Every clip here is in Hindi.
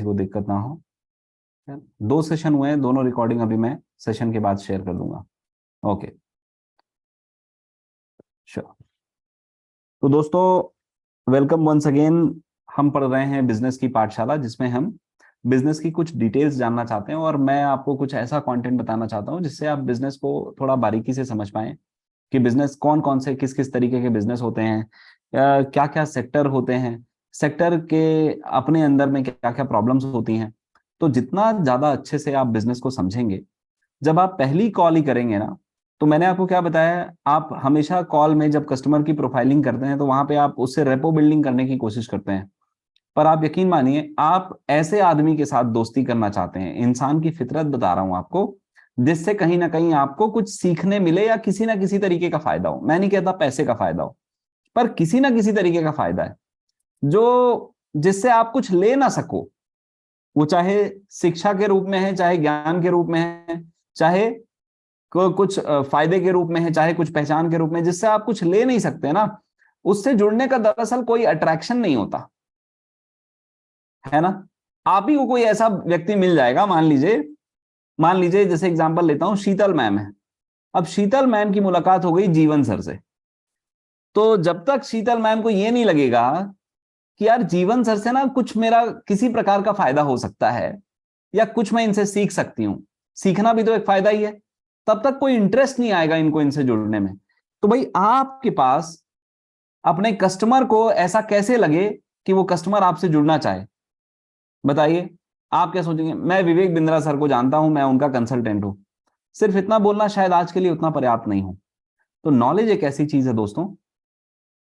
को दिक्कत ना हो। 2 सेशन हुए हैं, दोनों रिकॉर्डिंग अभी मैं सेशन के बाद शेयर कर दूंगा। Okay, sure. तो दोस्तों, वेलकम वंस अगेन। हम पढ़ रहे हैं बिजनेस की पाठशाला, जिसमें हम बिजनेस की कुछ डिटेल्स जानना चाहते हैं और मैं आपको कुछ ऐसा कंटेंट बताना चाहता हूं जिससे आप बिजनेस को थोड़ा बारीकी से समझ पाएं कि बिजनेस कौन कौन से किस किस तरीके के बिजनेस होते हैं, क्या क्या सेक्टर होते हैं, सेक्टर के अपने अंदर में क्या क्या प्रॉब्लम्स होती हैं। तो जितना ज्यादा अच्छे से आप बिजनेस को समझेंगे, जब आप पहली कॉल ही करेंगे ना, तो मैंने आपको क्या बताया, आप हमेशा कॉल में जब कस्टमर की प्रोफाइलिंग करते हैं तो वहां पे आप उससे रेपो बिल्डिंग करने की कोशिश करते हैं। पर आप यकीन मानिए, आप ऐसे आदमी के साथ दोस्ती करना चाहते हैं, इंसान की फितरत बता रहा हूं आपको, जिससे कहीं ना कहीं आपको कुछ सीखने मिले या किसी ना किसी तरीके का फायदा हो। मैं नहीं कहता पैसे का फायदा हो, पर किसी ना किसी तरीके का फायदा है जो जिससे आप कुछ ले ना सको। वो चाहे शिक्षा के रूप में है, चाहे ज्ञान के रूप में है, चाहे कुछ फायदे के रूप में है, चाहे कुछ पहचान के रूप में, जिससे आप कुछ ले नहीं सकते ना, उससे जुड़ने का दरअसल कोई अट्रैक्शन नहीं होता है ना। आप ही को कोई ऐसा व्यक्ति मिल जाएगा, मान लीजिए जैसे एग्जांपल लेता हूं, शीतल मैम है। अब शीतल मैम की मुलाकात हो गई जीवन सर से, तो जब तक शीतल मैम को यह नहीं लगेगा कि यार जीवन सर से ना कुछ मेरा किसी प्रकार का फायदा हो सकता है या कुछ मैं इनसे सीख सकती हूं, सीखना भी तो एक फायदा ही है, तब तक कोई इंटरेस्ट नहीं आएगा इनको इनसे जुड़ने में। तो भाई आपके पास अपने कस्टमर को ऐसा कैसे लगे कि वो कस्टमर आपसे जुड़ना चाहे, बताइए। आप क्या सोचेंगे, मैं विवेक बिंद्रा सर को जानता हूं, मैं उनका कंसल्टेंट हूं, सिर्फ इतना बोलना शायद आज के लिए उतना पर्याप्त नहीं हो। तो नॉलेज एक ऐसी चीज है दोस्तों,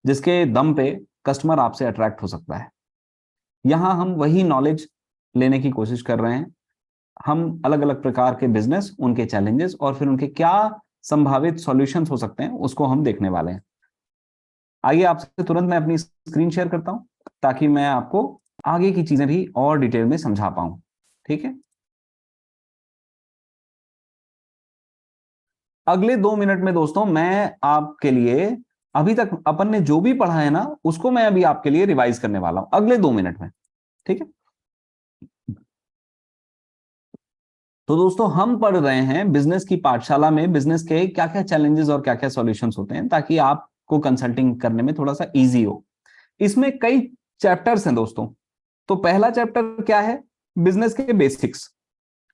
जिसके दम पे कस्टमर आपसे अट्रैक्ट हो सकता है। यहां हम वही नॉलेज लेने की कोशिश कर रहे हैं। हम अलग अलग प्रकार के बिजनेस, उनके चैलेंजेस और फिर उनके क्या संभावित सॉल्यूशंस हो सकते हैं, उसको हम देखने वाले हैं। आइए आपसे तुरंत मैं अपनी स्क्रीन शेयर करता हूं, ताकि मैं आपको आगे की चीजें भी और डिटेल में समझा पाऊं। ठीक है, अगले 2 मिनट में दोस्तों मैं आपके लिए अभी तक अपन ने जो भी पढ़ा है ना, उसको मैं अभी आपके लिए रिवाइज करने वाला हूं अगले 2 मिनट में। ठीक है, तो दोस्तों हम पढ़ रहे हैं बिजनेस की पाठशाला में बिजनेस के क्या क्या चैलेंजेस और क्या क्या सॉल्यूशंस होते हैं, ताकि आपको कंसल्टिंग करने में थोड़ा सा इजी हो। इसमें कई चैप्टर्स हैं दोस्तों। तो पहला चैप्टर क्या है, बिजनेस के बेसिक्स।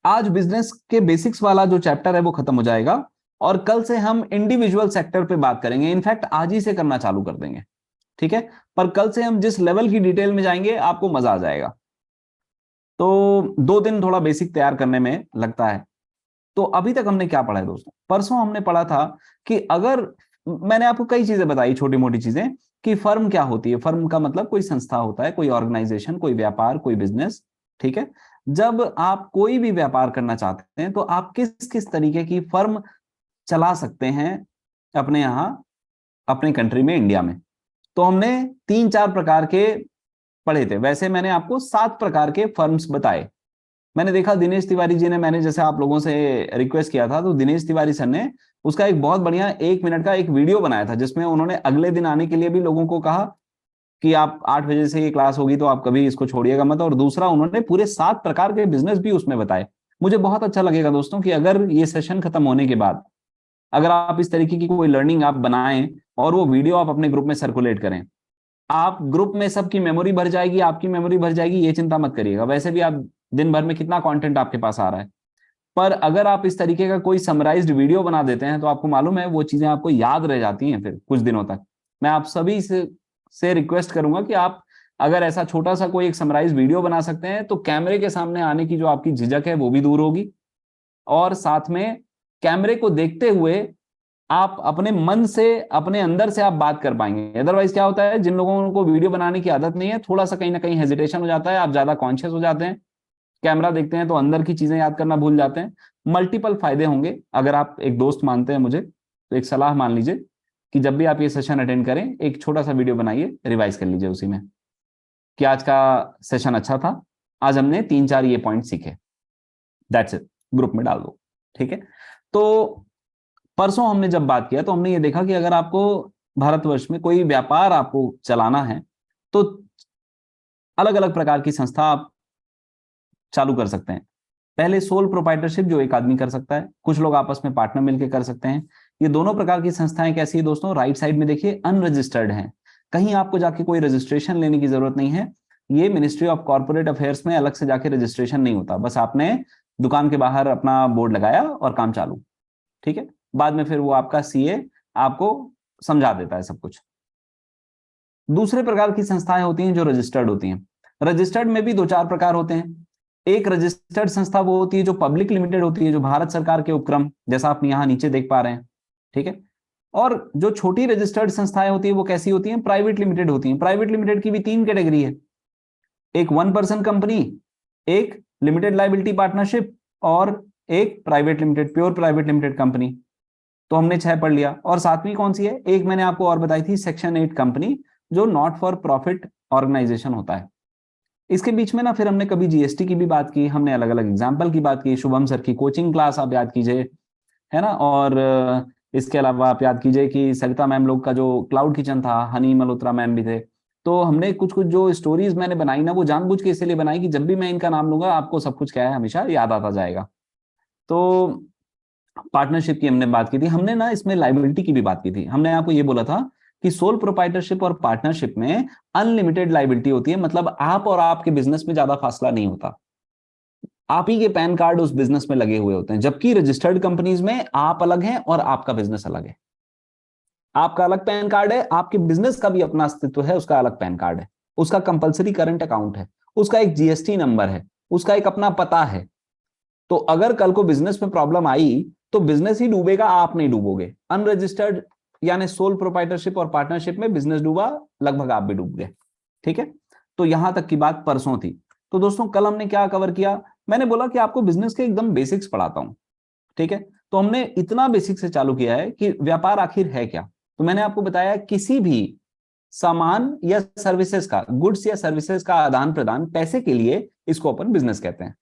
आज बिजनेस के बेसिक्स वाला जो चैप्टर है वो खत्म हो जाएगा और कल से हम इंडिविजुअल सेक्टर पे बात करेंगे। इनफैक्ट आज ही से करना चालू कर देंगे, ठीक है। पर कल से हम जिस लेवल की डिटेल में जाएंगे आपको मजा आ जाएगा। तो 2 दिन थोड़ा बेसिक तैयार करने में लगता है। तो अभी तक हमने क्या पढ़ा है दोस्तों, परसों हमने पढ़ा था कि अगर, मैंने आपको कई चीजें बताई, छोटी मोटी चीजें, कि फर्म क्या होती है। फर्म का मतलब कोई संस्था होता है, कोई ऑर्गेनाइजेशन, कोई व्यापार, कोई बिजनेस। ठीक है, जब आप कोई भी व्यापार करना चाहते हैं तो आप किस किस तरीके की फर्म चला सकते हैं अपने यहां, अपने कंट्री में, इंडिया में। तो हमने 3-4 प्रकार के पढ़े थे। वैसे मैंने आपको 7 प्रकार के फर्म्स बताए। मैंने देखा दिनेश तिवारी जी ने, मैंने जैसे आप लोगों से रिक्वेस्ट किया था, तो दिनेश तिवारी सर ने उसका एक बहुत बढ़िया 1 मिनट का एक वीडियो बनाया था, जिसमें उन्होंने अगले दिन आने के लिए भी लोगों को कहा कि आप 8 बजे से ये क्लास होगी तो आप कभी इसको छोड़िएगा मत। और दूसरा, उन्होंने पूरे 7 प्रकार के बिजनेस भी उसमें बताए। मुझे बहुत अच्छा लगेगा दोस्तों कि अगर ये सेशन खत्म होने के बाद अगर आप इस तरीके की कोई लर्निंग आप बनाएं और वो वीडियो आप अपने ग्रुप में सर्कुलेट करें। आप ग्रुप में सबकी मेमोरी भर जाएगी, आपकी मेमोरी भर जाएगी, ये चिंता मत करिएगा। वैसे भी आप दिन भर में कितना कंटेंट आपके पास आ रहा है, पर अगर आप इस तरीके का कोई समराइज्ड वीडियो बना देते हैं तो आपको मालूम है वो चीजें आपको याद रह जाती हैं फिर कुछ दिनों तक। मैं आप सभी से रिक्वेस्ट करूंगा कि आप अगर ऐसा छोटा सा कोई एक समराइज वीडियो बना सकते हैं तो कैमरे के सामने आने की जो आपकी झिझक है वो भी दूर होगी, और साथ में कैमरे को देखते हुए आप अपने मन से, अपने अंदर से आप बात कर पाएंगे। अदरवाइज क्या होता है, जिन लोगों को वीडियो बनाने की आदत नहीं है, थोड़ा सा कहीं ना कहीं हेजिटेशन हो जाता है, आप ज्यादा कॉन्शियस हो जाते हैं, कैमरा देखते हैं तो अंदर की चीजें याद करना भूल जाते हैं। मल्टीपल फायदे होंगे। अगर आप एक दोस्त मानते हैं मुझे, तो एक सलाह मान लीजिए कि जब भी आप ये सेशन अटेंड करें, एक छोटा सा वीडियो बनाइए, रिवाइज कर लीजिए उसी में कि आज का सेशन अच्छा था, आज हमने 3-4 ये पॉइंट सीखे, दैट्स इट, ग्रुप में डाल दो। ठीक है, तो परसों हमने जब बात किया तो हमने ये देखा कि अगर आपको भारतवर्ष में कोई व्यापार आपको चलाना है तो अलग अलग प्रकार की संस्था आप चालू कर सकते हैं। पहले सोल प्रोप्राइटरशिप जो एक आदमी कर सकता है, कुछ लोग आपस में पार्टनर मिलकर कर सकते हैं। ये दोनों प्रकार की संस्थाएं कैसी है दोस्तों, राइट साइड में देखिए अनरजिस्टर्ड हैं, कहीं आपको जाके कोई रजिस्ट्रेशन लेने की जरूरत नहीं है। ये मिनिस्ट्री ऑफ कॉर्पोरेट अफेयर्स में अलग से जाके रजिस्ट्रेशन नहीं होता, बस आपने दुकान के बाहर अपना बोर्ड लगाया और काम चालू। ठीक है, बाद में फिर वो आपका सीए आपको समझा देता है सब कुछ। दूसरे प्रकार की संस्थाएं होती हैं जो रजिस्टर्ड होती हैं। रजिस्टर्ड में भी दो चार प्रकार होते हैं। एक रजिस्टर्ड संस्था वो होती है जो पब्लिक लिमिटेड होती है, जो भारत सरकार के उपक्रम, जैसा आप यहाँ नीचे देख पा रहे हैं। ठीक है, और जो छोटी रजिस्टर्ड संस्थाएं होती है वो कैसी होती हैं, प्राइवेट लिमिटेड होती हैं। प्राइवेट लिमिटेड की भी तीन कैटेगरी है, एक 1 पर्सन कंपनी, एक लिमिटेड लाइबिलिटी पार्टनरशिप, और एक private limited, pure private limited company. तो हमने 6 पढ़ लिया। और सातवीं कौन सी है, एक मैंने आपको और बताई थी, सेक्शन 8 कंपनी, जो नॉट फॉर प्रॉफिट ऑर्गेनाइजेशन होता है। इसके बीच में ना फिर हमने कभी जीएसटी की भी बात की, हमने अलग अलग एग्जाम्पल की बात की, शुभम सर की कोचिंग क्लास आप याद कीजिए, है ना। और इसके अलावा आप याद कीजिए कि सरिता मैम लोग का जो क्लाउड किचन था, हनी मल्होत्रा मैम भी थे। तो हमने कुछ कुछ जो स्टोरीज मैंने बनाई ना, वो जानबूझ के इसलिए बनाई कि जब भी मैं इनका नाम लूंगा आपको सब कुछ क्या है हमेशा याद आता जाएगा। तो पार्टनरशिप की हमने बात की थी, हमने ना इसमें लाइबिलिटी की भी बात की थी। हमने आपको ये बोला था कि सोल प्रोप्राइटरशिप और पार्टनरशिप में अनलिमिटेड लाइबिलिटी होती है, मतलब आप और आपके बिजनेस में ज्यादा फासला नहीं होता, आप ही के पैन कार्ड उस बिजनेस में लगे हुए होते हैं। जबकि रजिस्टर्ड कंपनीज में आप अलग हैं और आपका बिजनेस अलग है, आपका अलग पैन कार्ड है, आपके बिजनेस का भी अपना अस्तित्व है, उसका अलग पैन कार्ड है, उसका कंपलसरी करंट अकाउंट है, उसका एक जीएसटी नंबर है, उसका एक अपना पता है। तो अगर कल को बिजनेस में प्रॉब्लम आई तो बिजनेस ही डूबेगा, आप नहीं डूबोगे। अनरजिस्टर्ड यानी सोल प्रोप्राइटरशिप और पार्टनरशिप में बिजनेस डूबा, लगभग आप भी डूब गए। ठीक है, तो यहां तक की बात परसों थी। तो दोस्तों कल हमने क्या कवर किया, मैंने बोला कि आपको बिजनेस के एकदम बेसिक्स पढ़ाता हूं। ठीक है, तो हमने इतना बेसिक से चालू किया है कि व्यापार आखिर है क्या। तो मैंने आपको बताया किसी भी सामान या सर्विसेज का, गुड्स या सर्विसेज का आदान प्रदान पैसे के लिए, इसको अपन बिजनेस कहते हैं।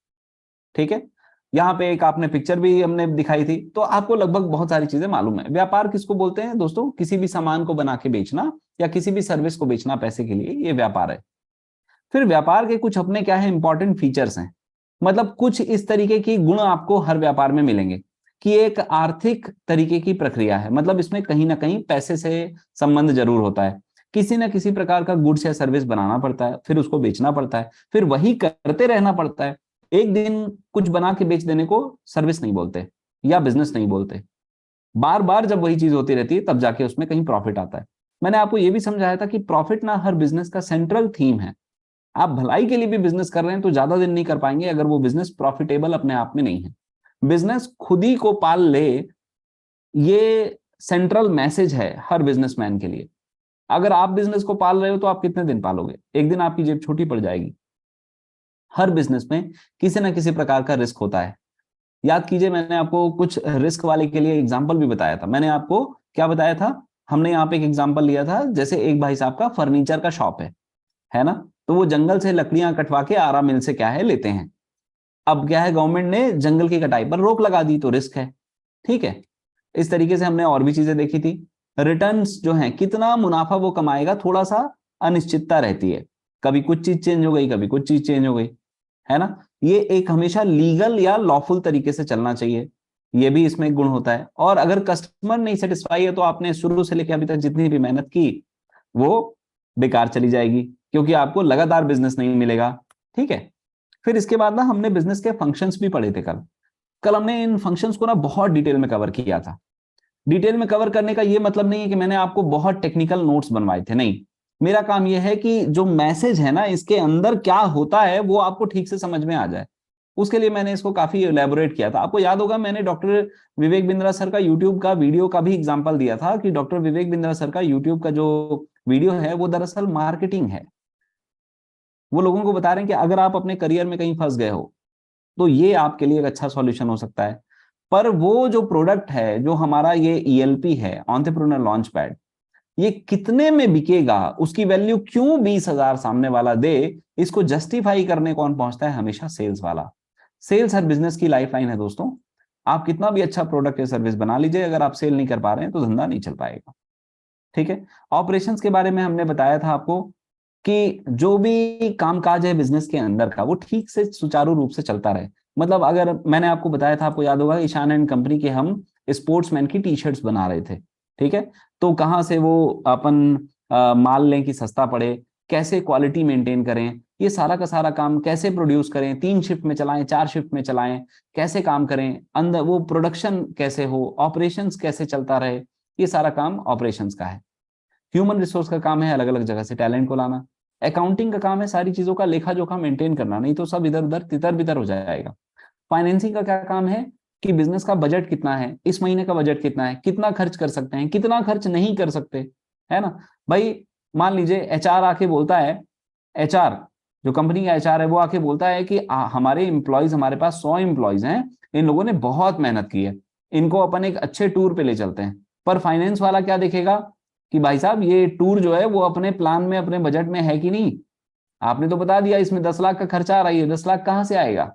ठीक है, यहाँ पे एक आपने पिक्चर भी हमने दिखाई थी, तो आपको लगभग बहुत सारी चीजें मालूम है। व्यापार किसको बोलते हैं दोस्तों, किसी भी सामान को बना के बेचना या किसी भी सर्विस को बेचना पैसे के लिए, ये व्यापार है। फिर व्यापार के कुछ अपने क्या है, इंपॉर्टेंट फीचर्स हैं, मतलब कुछ इस तरीके की गुण आपको हर व्यापार में मिलेंगे कि एक आर्थिक तरीके की प्रक्रिया है, मतलब इसमें कहीं ना कहीं पैसे से संबंध जरूर होता है। किसी ना किसी प्रकार का गुड्स या सर्विस बनाना पड़ता है, फिर उसको बेचना पड़ता है, फिर वही करते रहना पड़ता है। एक दिन कुछ बना के बेच देने को सर्विस नहीं बोलते या बिजनेस नहीं बोलते, बार बार जब वही चीज होती रहती है तब जाके उसमें कहीं प्रॉफिट आता है। मैंने आपको यह भी समझाया था कि प्रॉफिट ना हर बिजनेस का सेंट्रल थीम है। आप भलाई के लिए भी बिजनेस कर रहे हैं तो ज्यादा दिन नहीं कर पाएंगे अगर वो बिजनेस प्रॉफिटेबल अपने आप में नहीं है। बिजनेस खुद ही को पाल ले, ये सेंट्रल मैसेज है हर बिजनेसमैन के लिए। अगर आप बिजनेस को पाल रहे हो तो आप कितने दिन पालोगे, एक दिन आपकी जेब छोटी पड़ जाएगी। हर बिजनेस में किसी ना किसी प्रकार का रिस्क होता है। याद कीजिए, मैंने आपको कुछ रिस्क वाले के लिए एग्जाम्पल भी बताया था। मैंने आपको क्या बताया था, हमने यहाँ पे एक एग्जाम्पल लिया था, जैसे एक भाई साहब का फर्नीचर का शॉप है ना। तो वो जंगल से लकड़ियां कटवा के आरा मिल से क्या है लेते हैं। अब क्या है, गवर्नमेंट ने जंगल की कटाई पर रोक लगा दी, तो रिस्क है। ठीक है, इस तरीके से हमने और भी चीजें देखी थी। रिटर्न्स जो हैं, कितना मुनाफा वो कमाएगा, थोड़ा सा अनिश्चितता रहती है, कभी कुछ चीज चेंज हो गई, कभी कुछ चीज चेंज हो गई, है ना। ये एक हमेशा लीगल या लॉफुल तरीके से चलना चाहिए, ये भी इसमें एक गुण होता है। और अगर कस्टमर नहीं सेटिस्फाई है तो आपने शुरू से लेकर अभी तक जितनी भी मेहनत की वो बेकार चली जाएगी, क्योंकि आपको लगातार बिजनेस नहीं मिलेगा। ठीक है, फिर इसके बाद ना हमने बिजनेस के फंक्शंस भी पढ़े थे कल। कल हमने इन फंक्शंस को ना बहुत डिटेल में कवर किया था। डिटेल में कवर करने का ये मतलब नहीं है कि मैंने आपको बहुत टेक्निकल नोट्स बनवाए थे, नहीं। मेरा काम यह है कि जो मैसेज है ना, इसके अंदर क्या होता है वो आपको ठीक से समझ में आ जाए। उसके लिए मैंने इसको काफी एलेबोरेट किया था। आपको याद होगा मैंने डॉक्टर विवेक बिंद्रा सर का यूट्यूब का वीडियो का भी एग्जांपल दिया था कि डॉक्टर विवेक बिंद्रा सर का यूट्यूब का जो वीडियो है वो दरअसल मार्केटिंग है। वो लोगों को बता रहे हैं कि अगर आप अपने करियर में कहीं फंस गए हो तो ये आपके लिए एक अच्छा सॉल्यूशन हो सकता है। पर वो जो प्रोडक्ट है, जो हमारा ये ईएलपी है, एंटरप्रेन्योर लॉन्च पैड, ये कितने में बिकेगा, उसकी वैल्यू क्यों 20,000 सामने वाला दे, इसको जस्टिफाई करने कौन पहुंचता है, हमेशा सेल्स वाला। सेल्स हर बिजनेस की लाइफलाइन है दोस्तों। आप कितना भी अच्छा प्रोडक्ट या सर्विस बना लीजिए, अगर आप सेल नहीं कर पा रहे हैं तो धंधा नहीं चल पाएगा। ठीक है, ऑपरेशंस के बारे में हमने बताया था आपको कि जो भी कामकाज है बिजनेस के अंदर का वो ठीक से सुचारू रूप से चलता रहे। मतलब अगर मैंने आपको बताया था, आपको याद होगा, ईशान एंड कंपनी के हम स्पोर्ट्समैन की टी शर्ट्स बना रहे थे, ठीक है। तो कहाँ से वो अपन माल लें कि सस्ता पड़े, कैसे क्वालिटी मेंटेन करें, ये सारा का सारा काम कैसे प्रोड्यूस करें, 3 शिफ्ट में चलाएं, 4 शिफ्ट में चलाएं, कैसे काम करें, अंदर वो प्रोडक्शन कैसे हो, ऑपरेशंस कैसे चलता रहे, ये सारा काम ऑपरेशंस का है। ह्यूमन रिसोर्स का काम है अलग अलग जगह से टैलेंट को लाना। अकाउंटिंग का काम है सारी चीजों का लेखा जोखा मेंटेन करना, नहीं तो सब इधर उधर तितर बितर हो जाएगा। फाइनेंसिंग का क्या काम है कि बिजनेस का बजट कितना है, इस महीने का बजट कितना है, कितना खर्च कर सकते हैं, कितना खर्च नहीं कर सकते, है ना भाई। मान लीजिए एचआर आके बोलता है, एचआर जो कंपनी का एचआर है वो आके बोलता है कि हमारे एम्प्लॉयज, हमारे पास 100 एम्प्लॉयज हैं, इन लोगों ने बहुत मेहनत की है, इनको अपन एक अच्छे टूर पे ले चलते हैं। पर फाइनेंस वाला क्या देखेगा कि भाई साहब ये टूर जो है वो अपने प्लान में, अपने बजट में है कि नहीं। आपने तो बता दिया इसमें 10 लाख का खर्चा आ रहा है, 10 लाख कहां से आएगा,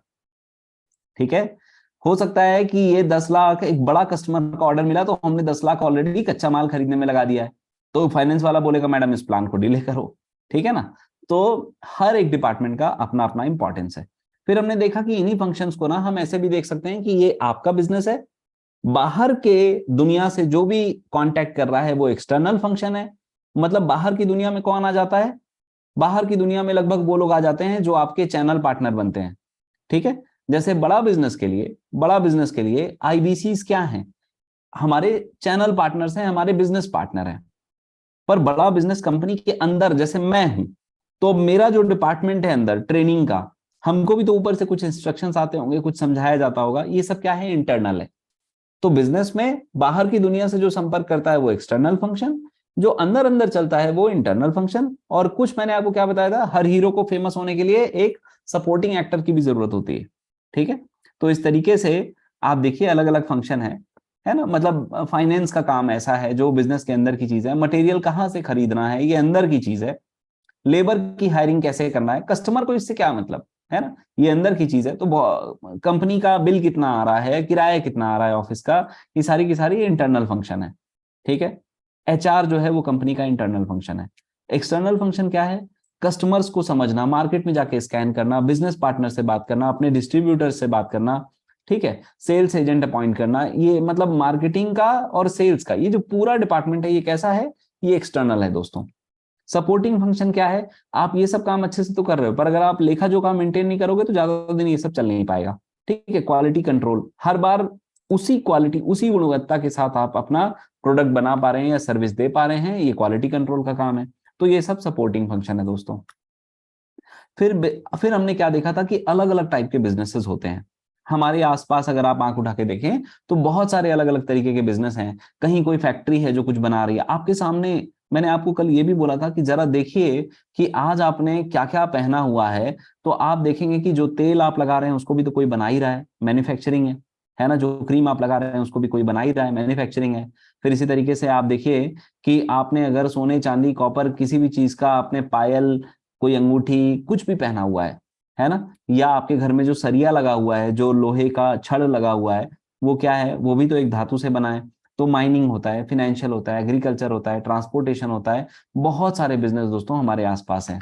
ठीक है। हो सकता है कि ये 10 लाख, एक बड़ा कस्टमर का ऑर्डर मिला तो हमने 10 लाख ऑलरेडी कच्चा माल खरीदने में लगा दिया है, तो फाइनेंस वाला बोलेगा मैडम इस प्लान को डिले करो, ठीक है ना। तो हर एक डिपार्टमेंट का अपना अपना इंपॉर्टेंस है। फिर हमने देखा कि इन्हीं फंक्शंस को ना हम ऐसे भी देख सकते हैं कि ये आपका बिजनेस है, बाहर के दुनिया से जो भी कांटेक्ट कर रहा है वो एक्सटर्नल फंक्शन है। मतलब बाहर की दुनिया में कौन आ जाता है, बाहर की दुनिया में लगभग वो लोग आ जाते हैं जो आपके चैनल पार्टनर बनते हैं, ठीक है। जैसे बड़ा बिजनेस के लिए आईबीसीज क्या हैं, हमारे चैनल पार्टनर्स हैं, हमारे बिजनेस पार्टनर हैं। पर बड़ा बिजनेस कंपनी के अंदर जैसे मैं हूं, तो मेरा जो डिपार्टमेंट है अंदर ट्रेनिंग का, हमको भी तो ऊपर से कुछ इंस्ट्रक्शंस आते होंगे, कुछ समझाया जाता होगा, ये सब क्या है, इंटरनल है। तो बिजनेस में बाहर की दुनिया से जो संपर्क करता है वो एक्सटर्नल फंक्शन, जो अंदर अंदर चलता है वो इंटरनल फंक्शन। और कुछ मैंने आपको क्या बताया था, हर हीरो को फेमस होने के लिए एक सपोर्टिंग एक्टर की भी जरूरत होती है, ठीक है। तो इस तरीके से आप देखिए अलग अलग फंक्शन है ना। मतलब फाइनेंस का काम ऐसा है जो बिजनेस के अंदर की चीज है, मटेरियल कहाँ से खरीदना है ये अंदर की चीज है, लेबर की हायरिंग कैसे करना है, कस्टमर को इससे क्या मतलब, है ना, ये अंदर की चीज है। तो कंपनी का बिल कितना आ रहा है, किराया कितना आ रहा है ऑफिस का, ये सारी की सारी इंटरनल फंक्शन है, ठीक है। एचआर जो है वो कंपनी का इंटरनल फंक्शन है। एक्सटर्नल फंक्शन क्या है, कस्टमर्स को समझना, मार्केट में जाके स्कैन करना, बिजनेस पार्टनर से बात करना, अपने डिस्ट्रीब्यूटर से बात करना, ठीक है, सेल्स एजेंट अपॉइंट करना। ये मतलब मार्केटिंग का और सेल्स का ये जो पूरा डिपार्टमेंट है ये कैसा है, ये एक्सटर्नल है दोस्तों। सपोर्टिंग फंक्शन क्या है, आप ये सब काम अच्छे से तो कर रहे हो, पर अगर आप लेखा जोखा मेंटेन नहीं करोगे तो ज्यादा दिन ये सब चल नहीं पाएगा, ठीक है। क्वालिटी कंट्रोल, हर बार उसी क्वालिटी उसी गुणवत्ता के साथ आप अपना प्रोडक्ट बना पा रहे हैं या सर्विस दे पा रहे हैं, ये क्वालिटी कंट्रोल का काम है। तो ये सब सपोर्टिंग फंक्शन है दोस्तों। फिर हमने क्या देखा था कि अलग अलग टाइप के बिजनेसेस होते हैं हमारे आसपास। अगर आप आंख उठा के देखें तो बहुत सारे अलग अलग तरीके के बिजनेस हैं। कहीं कोई फैक्ट्री है जो कुछ बना रही है आपके सामने। मैंने आपको कल ये भी बोला था कि जरा देखिए कि आज आपने क्या क्या पहना हुआ है, तो आप देखेंगे कि जो तेल आप लगा रहे हैं उसको भी तो कोई बना ही रहा है, मैन्युफैक्चरिंग है ना। जो क्रीम आप लगा रहे हैं उसको भी कोई बना ही रहा है, मैन्युफैक्चरिंग है। फिर इसी तरीके से आप देखिए कि आपने अगर सोने चांदी कॉपर किसी भी चीज का आपने पायल, कोई अंगूठी, कुछ भी पहना हुआ है ना, या आपके घर में जो सरिया लगा हुआ है, जो लोहे का छड़ लगा हुआ है, वो क्या है, वो भी तो एक धातु से बना है। तो माइनिंग होता है, फाइनेंशियल होता है, एग्रीकल्चर होता है, ट्रांसपोर्टेशन होता है, बहुत सारे बिजनेस दोस्तों हमारे आसपास हैं।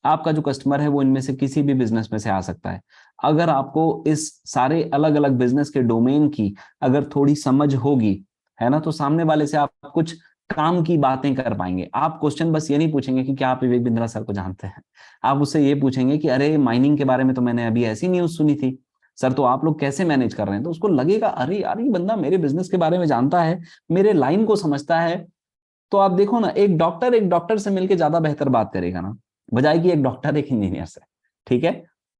आपका जो कस्टमर है वो इनमें से किसी भी बिजनेस में से आ सकता है। अगर आपको इस सारे अलग अलग बिजनेस के डोमेन की अगर थोड़ी समझ होगी, है ना, तो सामने वाले से आप कुछ काम की बातें कर पाएंगे। आप क्वेश्चन बस ये नहीं पूछेंगे कि क्या आप विवेक बिंद्रा सर को जानते हैं, आप उससे ये पूछेंगे कि अरे माइनिंग के बारे में तो मैंने अभी ऐसी न्यूज सुनी थी सर, तो आप लोग कैसे मैनेज कर रहे हैं। तो उसको लगेगा अरे यार ये बंदा मेरे बिजनेस के बारे में जानता है, मेरे लाइन को समझता है। तो आप देखो ना, एक डॉक्टर से मिलकर ज्यादा बेहतर बात करेगा ना, बजाय कि एक डॉक्टर एक इंजीनियर से, ठीक है।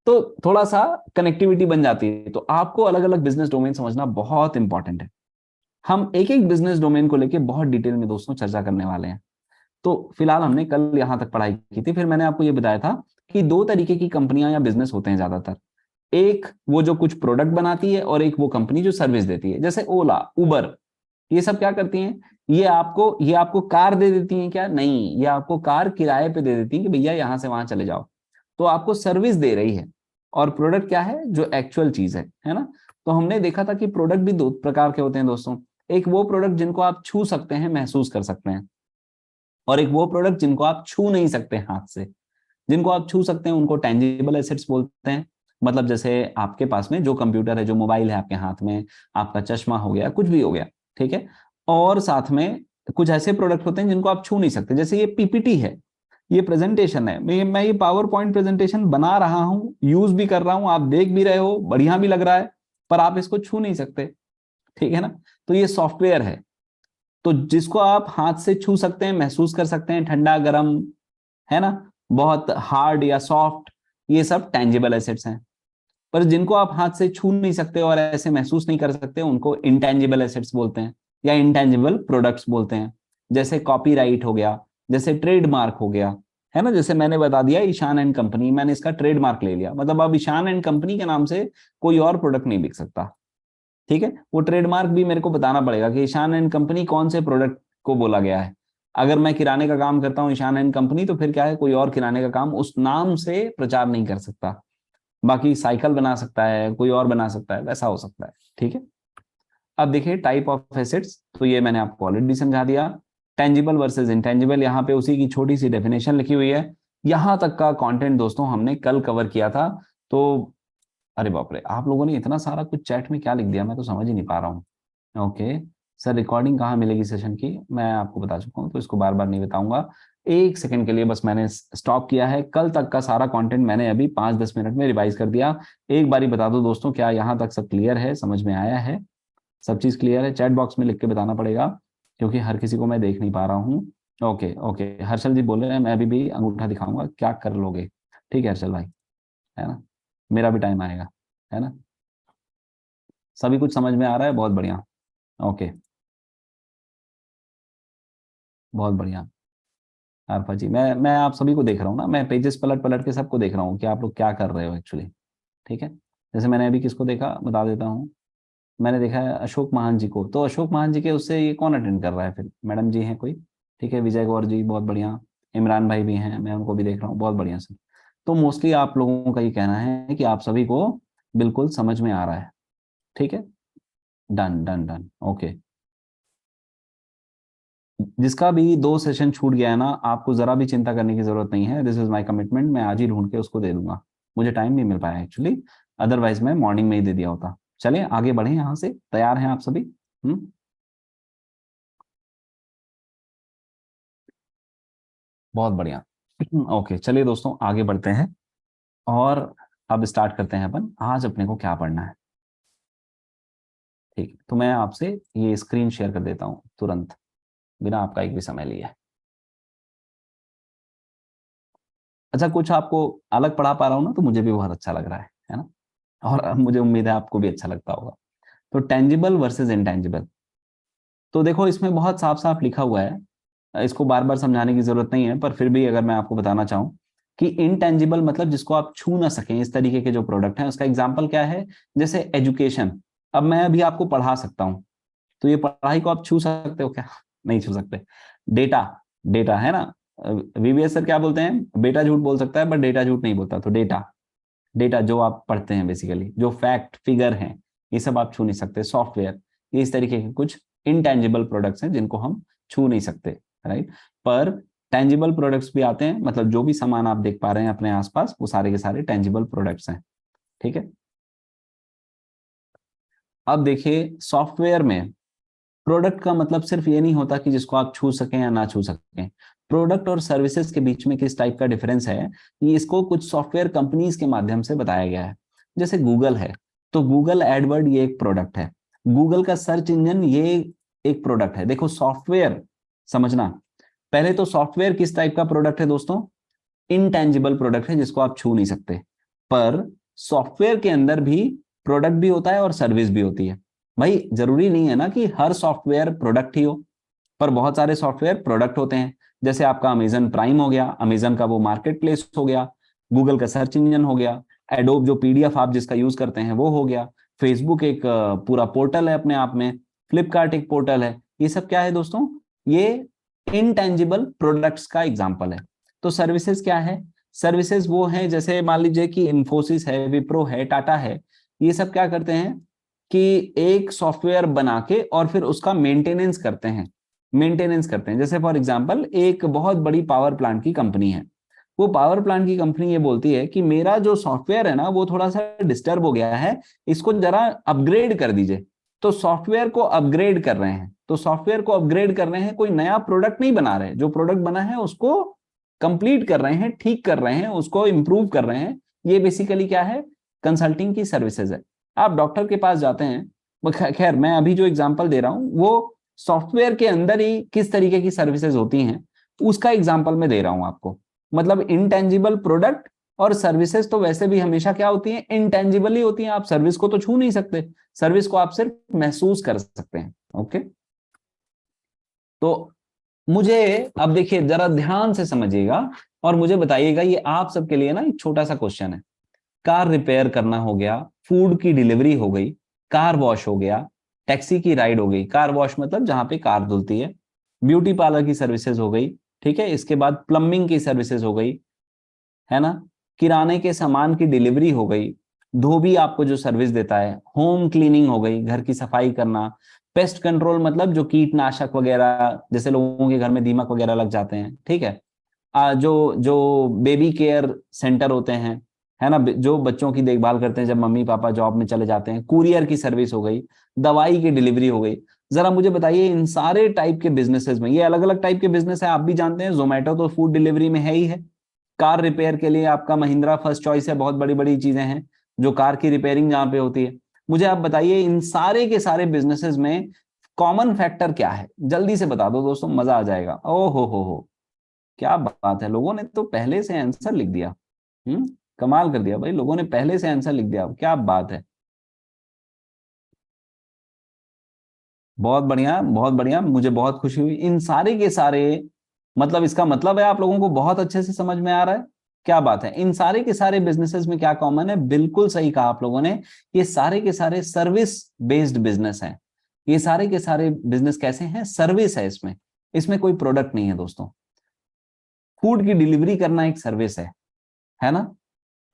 तो थोड़ा सा कनेक्टिविटी बन जाती है। तो आपको अलग अलग बिजनेस डोमेन समझना बहुत इंपॉर्टेंट है। हम एक एक बिजनेस डोमेन को लेके बहुत डिटेल में दोस्तों चर्चा करने वाले हैं। तो फिलहाल हमने कल यहां तक पढ़ाई की थी। फिर मैंने आपको ये बताया था कि दो तरीके की कंपनियां या बिजनेस होते हैं ज्यादातर। एक वो जो कुछ प्रोडक्ट बनाती है, और एक वो कंपनी जो सर्विस देती है, जैसे ओला, उबर, ये सब क्या करती हैं, ये आपको कार दे देती हैं क्या, नहीं, ये आपको कार किराए पे दे देती हैं कि भैया यहां से वहां चले जाओ। तो आपको सर्विस दे रही है। और प्रोडक्ट क्या है, जो एक्चुअल चीज है ना। तो हमने देखा था कि प्रोडक्ट भी दो प्रकार के होते हैं दोस्तों। एक वो प्रोडक्ट जिनको आप छू सकते हैं, महसूस कर सकते हैं, और एक वो प्रोडक्ट जिनको आप छू नहीं सकते हाथ से। जिनको आप छू सकते हैं उनको टेंजिबल एसेट्स बोलते हैं। मतलब जैसे आपके पास में जो कंप्यूटर है, जो मोबाइल है आपके हाथ में, आपका चश्मा हो गया, कुछ भी हो गया, ठीक है। और साथ में कुछ ऐसे प्रोडक्ट होते हैं जिनको आप छू नहीं सकते, जैसे ये पीपीटी है, ये प्रेजेंटेशन है, मैं ये पावर पॉइंट प्रेजेंटेशन बना रहा हूं, यूज भी कर रहा हूं, आप देख भी रहे हो, बढ़िया भी लग रहा है, पर आप इसको छू नहीं सकते, ठीक है ना। तो ये सॉफ्टवेयर है। तो जिसको आप हाथ से छू सकते हैं, महसूस कर सकते हैं, ठंडा गर्म, है ना, बहुत हार्ड या सॉफ्ट, ये सब टेंजिबल एसेट्स हैं। पर जिनको आप हाथ से छू नहीं सकते और ऐसे महसूस नहीं कर सकते, उनको इंटेंजिबल एसेट्स बोलते हैं या इंटेंजिबल प्रोडक्ट्स बोलते हैं। जैसे कॉपीराइट हो गया, जैसे ट्रेडमार्क हो गया, है ना। जैसे मैंने बता दिया ईशान एंड कंपनी, मैंने इसका ट्रेडमार्क ले लिया, मतलब अब ईशान एंड कंपनी के नाम से कोई और प्रोडक्ट नहीं बिक सकता, ठीक है। वो ट्रेडमार्क भी मेरे को बताना पड़ेगा कि ईशान एंड कंपनी कौन से प्रोडक्ट को बोला गया है। अगर मैं किराने का काम करता हूँ ईशान एंड कंपनी, तो फिर क्या है, कोई और किराने का काम उस नाम से प्रचार नहीं कर सकता। बाकी साइकिल बना सकता है, कोई और बना सकता है, वैसा हो सकता है, ठीक है। अब देखिए टाइप ऑफ एसेट्स, तो ये मैंने आपको ऑलरेडी समझा दिया। टेंजिबल वर्सेस इंटेंजिबल, यहाँ पे उसी की छोटी सी डेफिनेशन लिखी हुई है। यहां तक का कंटेंट दोस्तों हमने कल कवर किया था। तो अरे बाप रे, आप लोगों ने इतना सारा कुछ चैट में क्या लिख दिया, मैं तो समझ ही नहीं पा रहा हूँ। ओके सर, रिकॉर्डिंग कहाँ मिलेगी सेशन की, मैं आपको बता चुका हूँ, तो इसको बार बार नहीं बताऊंगा। एक सेकंड के लिए बस मैंने स्टॉप किया है, कल तक का सारा कंटेंट मैंने अभी 5-10 मिनट में रिवाइज कर दिया। एक बारी बता दो दोस्तों, क्या यहाँ तक सब क्लियर है, समझ में आया है, सब चीज क्लियर है? चैट बॉक्स में लिख के बताना पड़ेगा, क्योंकि हर किसी को मैं देख नहीं पा रहा हूँ। ओके ओके, हर्षल जी बोल रहे हैं मैं अभी भी अंगूठा दिखाऊंगा, क्या कर लोगे? ठीक है हर्षल भाई, है ना, मेरा भी टाइम आएगा, है ना। सभी कुछ समझ में आ रहा है? बहुत बढ़िया। ओके, बहुत बढ़िया। आरफा जी, मैं आप सभी को देख रहा हूँ ना, मैं पेजेस पलट पलट के सबको देख रहा हूँ कि आप लोग क्या कर रहे हो एक्चुअली, ठीक है। जैसे मैंने अभी किसको देखा बता देता हूँ। मैंने देखा है अशोक महान जी को, तो अशोक महान जी के उससे ये कौन अटेंड कर रहा है फिर? मैडम जी हैं कोई, ठीक है, विजय गौर जी बहुत बढ़िया, इमरान भाई भी हैं, मैं उनको भी देख रहा हूँ, बहुत बढ़िया सर। तो मोस्टली आप लोगों का ये कहना है कि आप सभी को बिल्कुल समझ में आ रहा है, ठीक है। Done done done, okay. जिसका भी 2 सेशन छूट गया है ना, आपको जरा भी चिंता करने की जरूरत नहीं है, दिस इज माय कमिटमेंट, मैं आज ही ढूंढ के उसको दे दूंगा। मुझे टाइम नहीं मिल पाया एक्चुअली, अदरवाइज मैं मॉर्निंग में ही दे दिया होता। चलिए आगे बढ़े, यहाँ से तैयार हैं आप सभी? हम्म, बहुत बढ़िया। ओके चलिए दोस्तों आगे बढ़ते हैं, और अब स्टार्ट करते हैं अपन आज अपने को क्या पढ़ना है। ठीक है, तो मैं आपसे ये स्क्रीन शेयर कर देता हूँ तुरंत, बिना आपका एक भी समय लिए। अच्छा, कुछ आपको अलग पढ़ा पा रहा हूँ ना, तो मुझे भी बहुत अच्छा लग रहा है ना। और अब मुझे उम्मीद है आपको भी अच्छा लगता होगा। तो टेंजिबल वर्सेस इंटेंजिबल, तो देखो इसमें बहुत साफ साफ लिखा हुआ है, इसको बार बार समझाने की जरूरत नहीं है, पर फिर भी अगर मैं आपको बताना चाहूँ कि इनटेंजिबल मतलब जिसको आप छू ना सकें, इस तरीके के जो प्रोडक्ट हैं, उसका एग्जाम्पल क्या है? जैसे एजुकेशन, अब मैं अभी आपको पढ़ा सकता हूँ, तो ये पढ़ाई को आप छू सकते हो क्या? नहीं छू सकते। डेटा, डेटा है ना, वीवीएस सर क्या बोलते हैं, बेटा झूठ बोल सकता है बट डेटा झूठ नहीं बोलता, तो डेटा, डेटा जो आप पढ़ते हैं बेसिकली, जो फैक्ट फिगर हैं, ये सब आप छू नहीं सकते। सॉफ्टवेयर, ये इस तरीके के कुछ इनटेंजिबल प्रोडक्ट्स हैं जिनको हम छू नहीं सकते, राइट। पर टेंजिबल प्रोडक्ट्स भी आते हैं, मतलब जो भी सामान आप देख पा रहे हैं अपने आसपास, वो सारे के सारे टेंजिबल प्रोडक्ट्स हैं, ठीक है। अब देखिए सॉफ्टवेयर में प्रोडक्ट का मतलब सिर्फ ये नहीं होता कि जिसको आप छू सकें या ना छू सकें। प्रोडक्ट और सर्विसेज के बीच में किस टाइप का डिफरेंस है, ये इसको कुछ सॉफ्टवेयर कंपनीज के माध्यम से बताया गया है। जैसे गूगल है, तो गूगल एडवर्ड ये एक प्रोडक्ट है, गूगल का सर्च इंजन ये एक प्रोडक्ट है। देखो सॉफ्टवेयर, समझना, पहले तो सॉफ्टवेयर किस टाइप का प्रोडक्ट है दोस्तों? इनटेंजिबल प्रोडक्ट है, जिसको आप छू नहीं सकते। पर सॉफ्टवेयर के अंदर भी प्रोडक्ट भी होता है और सर्विस भी होती है। भाई जरूरी नहीं है ना कि हर सॉफ्टवेयर प्रोडक्ट ही हो, पर बहुत सारे सॉफ्टवेयर प्रोडक्ट होते हैं। जैसे आपका अमेजन प्राइम हो गया, अमेजन का वो मार्केट प्लेस हो गया, गूगल का सर्च इंजन हो गया, एडोब जो पीडीएफ आप जिसका यूज करते हैं वो हो गया, फेसबुक एक पूरा पोर्टल है अपने आप में, फ्लिपकार्ट एक पोर्टल है। ये सब क्या है दोस्तों? ये इनटेंजिबल प्रोडक्ट्स का एग्जाम्पल है। तो सर्विसेज क्या है? सर्विसेज वो है, जैसे मान लीजिए कि इंफोसिस है, विप्रो है, टाटा है, ये सब क्या करते हैं कि एक सॉफ्टवेयर बना के और फिर उसका मेंटेनेंस करते हैं, मेंटेनेंस करते हैं। जैसे फॉर एग्जांपल एक बहुत बड़ी पावर प्लांट की कंपनी है, वो पावर प्लांट की कंपनी ये बोलती है कि मेरा जो सॉफ्टवेयर है ना वो थोड़ा सा डिस्टर्ब हो गया है, इसको जरा अपग्रेड कर दीजिए। तो सॉफ्टवेयर को अपग्रेड कर रहे हैं, तो सॉफ्टवेयर को अपग्रेड कर रहे हैं, कोई नया प्रोडक्ट नहीं बना रहे, जो प्रोडक्ट बना है उसको कंप्लीट कर रहे हैं, ठीक कर रहे हैं, उसको इंप्रूव कर रहे हैं। ये बेसिकली क्या है, कंसल्टिंग की सर्विसेज है। आप डॉक्टर के पास जाते हैं, खैर मैं अभी जो एग्जांपल दे रहा हूं वो सॉफ्टवेयर के अंदर ही किस तरीके की सर्विसेज होती हैं उसका एग्जांपल मैं दे रहा हूं आपको। मतलब इनटेंजिबल प्रोडक्ट और सर्विसेज तो वैसे भी हमेशा क्या होती हैं, इनटेंजिबल ही होती हैं। आप सर्विस को तो छू नहीं सकते, सर्विस को आप सिर्फ महसूस कर सकते हैं। ओके, तो मुझे अब देखिए जरा ध्यान से समझिएगा और मुझे बताइएगा, ये आप सबके लिए ना एक छोटा सा क्वेश्चन है। कार रिपेयर करना हो गया, फूड की डिलीवरी हो गई, कार वॉश हो गया, टैक्सी की राइड हो गई, कार वॉश मतलब जहां पे कार धुलती है, ब्यूटी पार्लर की सर्विसेज हो गई, ठीक है, इसके बाद प्लम्बिंग की सर्विसेज हो गई, है ना, किराने के सामान की डिलीवरी हो गई, धोबी आपको जो सर्विस देता है, होम क्लीनिंग हो गई, घर की सफाई करना, पेस्ट कंट्रोल मतलब जो कीटनाशक वगैरह, जैसे लोगों के घर में दीमक वगैरह लग जाते हैं, ठीक है, जो जो बेबी केयर सेंटर होते हैं, है ना, जो बच्चों की देखभाल करते हैं जब मम्मी पापा जॉब में चले जाते हैं, कुरियर की सर्विस हो गई, दवाई की डिलीवरी हो गई। जरा मुझे बताइए इन सारे टाइप के बिजनेसेस में, ये अलग अलग टाइप के बिजनेस है, आप भी जानते हैं, जोमेटो तो फूड डिलीवरी में है ही है। कार रिपेयर के लिए आपका महिंद्रा फर्स्ट चॉइस है, बहुत बड़ी बड़ी चीजें हैं जो कार की रिपेयरिंग जहां पे होती है। मुझे आप बताइए इन सारे के सारे बिजनेसेस में कॉमन फैक्टर क्या है, जल्दी से बता दो दोस्तों, मजा आ जाएगा। ओ हो, क्या बात है, लोगों ने तो पहले से आंसर लिख दिया। कमाल कर दिया भाई, लोगों ने पहले से आंसर लिख दिया, क्या बात है, बहुत बढ़िया बहुत बढ़िया, मुझे बहुत खुशी हुई। इन सारे के सारे, मतलब इसका मतलब है आप लोगों को बहुत अच्छे से समझ में आ रहा है, क्या बात है। इन सारे के सारे बिजनेसेस में क्या कॉमन है, बिल्कुल सही कहा आप लोगों ने, ये सारे के सारे सर्विस बेस्ड बिजनेस हैं। ये सारे के सारे बिजनेस कैसे हैं, सर्विस है इसमें, इसमें कोई प्रोडक्ट नहीं है दोस्तों। फूड की डिलीवरी करना एक सर्विस है ना।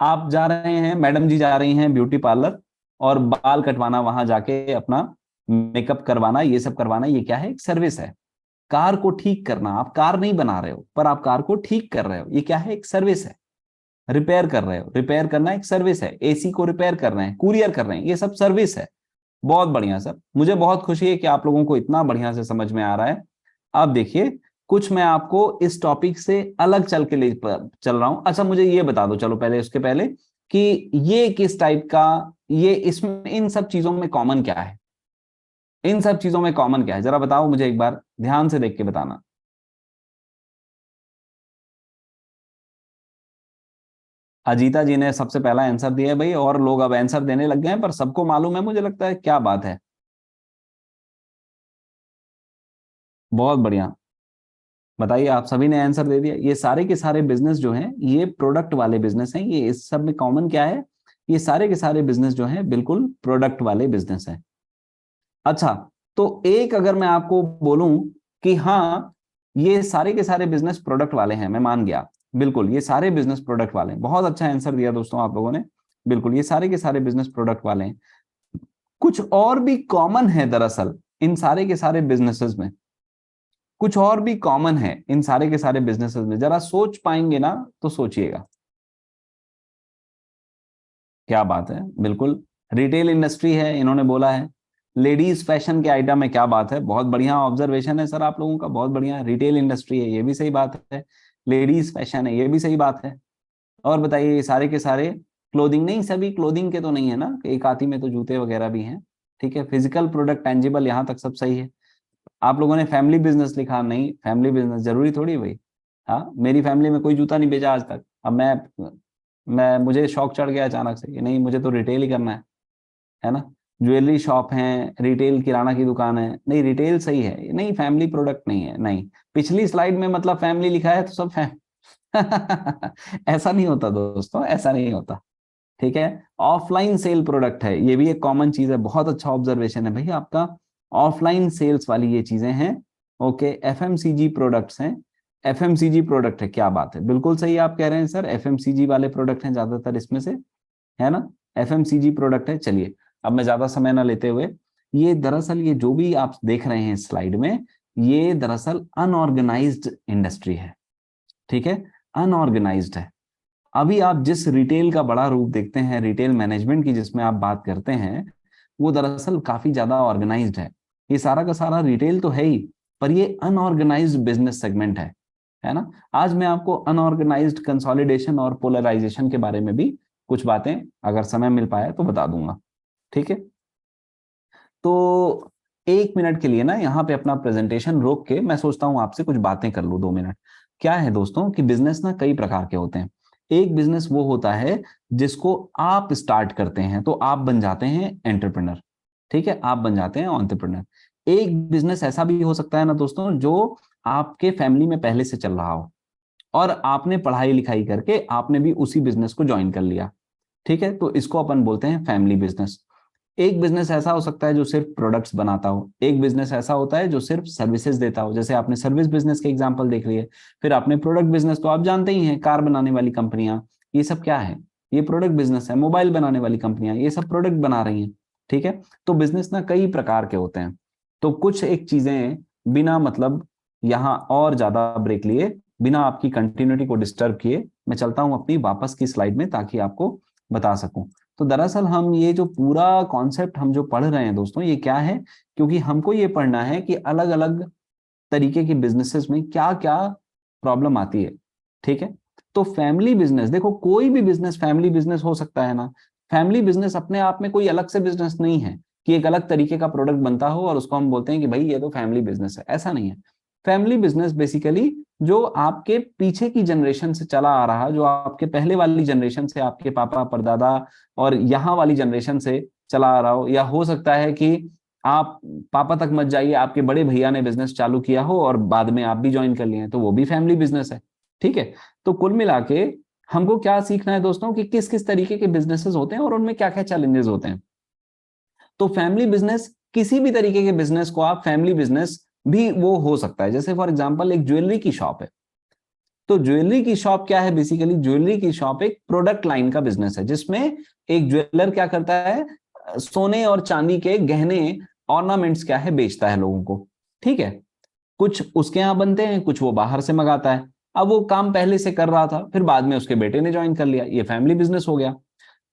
आप जा रहे हैं, मैडम जी जा रही हैं ब्यूटी पार्लर, और बाल कटवाना, वहां जाके अपना मेकअप करवाना, ये सब करवाना, ये क्या है, एक सर्विस है। कार को ठीक करना, आप कार नहीं बना रहे हो पर आप कार को ठीक कर रहे हो, ये क्या है, एक सर्विस है। रिपेयर कर रहे हो, रिपेयर करना एक सर्विस है। एसी को रिपेयर कर रहे हैं, कुरियर कर रहे हैं, ये सब सर्विस है। बहुत बढ़िया सर, मुझे बहुत खुशी है कि आप लोगों को इतना बढ़िया से समझ में आ रहा है। अब देखिए, कुछ मैं आपको इस टॉपिक से अलग चल के ले चल रहा हूं। अच्छा मुझे ये बता दो, चलो पहले उसके पहले, कि ये किस टाइप का, ये इसमें इन सब चीजों में कॉमन क्या है, इन सब चीजों में कॉमन क्या है, जरा बताओ मुझे, एक बार ध्यान से देख के बताना। अजीता जी ने सबसे पहला आंसर दिया है भाई, और लोग अब आंसर देने लग गए हैं, पर सबको मालूम है मुझे लगता है, क्या बात है, बहुत बढ़िया। बताइए, आप सभी ने आंसर दे दिया। ये सारे के सारे बिजनेस जो हैं ये प्रोडक्ट वाले बिजनेस हैं। ये इस सब में कॉमन क्या है, ये सारे के सारे बिजनेस जो हैं बिल्कुल प्रोडक्ट वाले बिजनेस हैं। अच्छा, तो एक अगर मैं आपको बोलूं कि हाँ ये सारे के सारे बिजनेस प्रोडक्ट वाले हैं, मैं मान गया, बिल्कुल ये सारे बिजनेस प्रोडक्ट वाले हैं। बहुत अच्छा आंसर दिया दोस्तों आप लोगों ने, बिल्कुल ये सारे के सारे बिजनेस प्रोडक्ट वाले हैं। कुछ और भी कॉमन है दरअसल इन सारे के सारे बिजनेसेस में, कुछ और भी कॉमन है इन सारे के सारे बिजनेसेस में, जरा सोच पाएंगे ना तो सोचिएगा। क्या बात है, बिल्कुल रिटेल इंडस्ट्री है, इन्होंने बोला है। लेडीज फैशन के आइटम है, क्या बात है, बहुत बढ़िया ऑब्जर्वेशन है सर आप लोगों का, बहुत बढ़िया। रिटेल इंडस्ट्री है, ये भी सही बात है। लेडीज फैशन है, ये भी सही बात है। और बताइए, ये सारे के सारे क्लोथिंग, नहीं सभी क्लोथिंग के तो नहीं है ना, एक आती में तो जूते वगैरह भी हैं, ठीक है। फिजिकल प्रोडक्ट टेंजिबल, यहाँ तक सब सही है। आप लोगों ने फैमिली बिजनेस लिखा, नहीं फैमिली बिजनेस जरूरी थोड़ी भाई। हाँ, मेरी फैमिली में कोई जूता नहीं बेचा आज तक, अब मैं मुझे शौक चढ़ गया अचानक से कि नहीं मुझे तो रिटेल ही करना है ना। ज्वेलरी शॉप है, रिटेल किराना की दुकान है, नहीं रिटेल सही है, नहीं फैमिली प्रोडक्ट नहीं है, नहीं। पिछली स्लाइड में मतलब फैमिली लिखा है तो सब ऐसा नहीं होता दोस्तों, ऐसा नहीं होता, ठीक है। ऑफलाइन सेल प्रोडक्ट है, ये भी एक कॉमन चीज है, बहुत अच्छा ऑब्जर्वेशन है भाई आपका। ऑफलाइन सेल्स वाली ये चीजें हैं, ओके। एफएमसीजी प्रोडक्ट्स हैं, एफएमसीजी प्रोडक्ट है, क्या बात है, बिल्कुल सही आप कह रहे हैं सर, एफएमसीजी वाले प्रोडक्ट हैं ज्यादातर इसमें से, है ना। एफएमसीजी प्रोडक्ट है। चलिए, अब मैं ज्यादा समय ना लेते हुए, ये दरअसल ये जो भी आप देख रहे हैं स्लाइड में, ये दरअसल अनऑर्गेनाइज्ड इंडस्ट्री है, ठीक है। अनऑर्गेनाइज्ड है। अभी आप जिस रिटेल का बड़ा रूप देखते हैं, रिटेल मैनेजमेंट की जिसमें आप बात करते हैं, वो दरअसल काफी ज्यादा ऑर्गेनाइज्ड है। ये सारा का सारा रिटेल तो है ही, पर ये अनऑर्गेनाइज्ड बिजनेस सेगमेंट है ना। आज मैं आपको अनऑर्गेनाइज्ड कंसोलिडेशन और पोलराइजेशन के बारे में भी कुछ बातें, अगर समय मिल पाया तो बता दूंगा। ठीक है, तो 1 मिनट के लिए ना यहाँ पे अपना प्रेजेंटेशन रोक के मैं सोचता हूँ आपसे कुछ बातें कर लूँ 2 मिनट। क्या है दोस्तों कि बिजनेस ना कई प्रकार के होते हैं। एक बिजनेस वो होता है जिसको आप स्टार्ट करते हैं तो आप बन जाते हैं एंटरप्रेनर। ठीक है, आप बन जाते हैं एंटरप्रेनर। एक बिजनेस ऐसा भी हो सकता है ना दोस्तों, जो आपके फैमिली में पहले से चल रहा हो और आपने पढ़ाई लिखाई करके आपने भी उसी बिजनेस को ज्वाइन कर लिया। ठीक है, तो इसको अपन बोलते हैं फैमिली बिजनेस। एक बिजनेस ऐसा हो सकता है जो सिर्फ प्रोडक्ट्स बनाता हो, एक बिजनेस ऐसा होता है जो सिर्फ सर्विसेज देता हो, जैसे आपने सर्विस बिजनेस के एग्जांपल देख लिए। फिर आपने प्रोडक्ट बिजनेस, तो आप जानते ही हैं कार बनाने वाली कंपनियां, ये सब क्या है, ये प्रोडक्ट बिजनेस है। मोबाइल बनाने वाली कंपनियां, ये सब प्रोडक्ट बना रही हैं। ठीक है, तो बिजनेस ना कई प्रकार के होते हैं। तो कुछ एक चीजें बिना मतलब यहाँ और ज्यादा ब्रेक लिए, बिना आपकी कंटिन्यूटी को डिस्टर्ब किए, मैं चलता हूं अपनी वापस की स्लाइड में ताकि आपको बता सकूं। तो दरअसल हम ये जो पूरा कॉन्सेप्ट हम जो पढ़ रहे हैं दोस्तों, ये क्या है, क्योंकि हमको ये पढ़ना है कि अलग अलग तरीके के बिजनेसेस में क्या क्या प्रॉब्लम आती है। ठीक है, तो फैमिली बिजनेस, देखो कोई भी बिजनेस फैमिली बिजनेस हो सकता है ना। फैमिली बिजनेस अपने आप में कोई अलग से बिजनेस नहीं है कि एक अलग तरीके का प्रोडक्ट बनता हो और उसको हम बोलते हैं कि भाई ये तो फैमिली बिजनेस है, ऐसा नहीं है। फैमिली बिजनेस बेसिकली जो आपके पीछे की जनरेशन से चला आ रहा, जो आपके पहले वाली जनरेशन से, आपके पापा परदादा और यहाँ वाली जनरेशन से चला आ रहा हो, या हो सकता है कि आप पापा तक मत जाइए, आपके बड़े भैया ने बिजनेस चालू किया हो और बाद में आप भी ज्वाइन कर लिए, तो वो भी फैमिली बिजनेस है। ठीक है, तो कुल मिला के हमको क्या सीखना है दोस्तों कि किस किस तरीके के बिजनेसेस होते हैं और उनमें क्या क्या चैलेंजेस होते हैं। तो फैमिली बिजनेस, किसी भी तरीके के बिजनेस को आप फैमिली बिजनेस भी वो हो सकता है। जैसे फॉर एग्जांपल एक ज्वेलरी की शॉप है, तो ज्वेलरी की शॉप क्या है, बेसिकली ज्वेलरी की शॉप एक प्रोडक्ट लाइन का बिजनेस है, जिसमें एक ज्वेलर क्या करता है, सोने और चांदी के गहने, ऑर्नामेंट्स क्या है, बेचता है लोगों को। ठीक है, कुछ उसके यहाँ बनते हैं, कुछ वो बाहर से मंगाता है। अब वो काम पहले से कर रहा था, फिर बाद में उसके बेटे ने ज्वाइन कर लिया, ये फैमिली बिजनेस हो गया।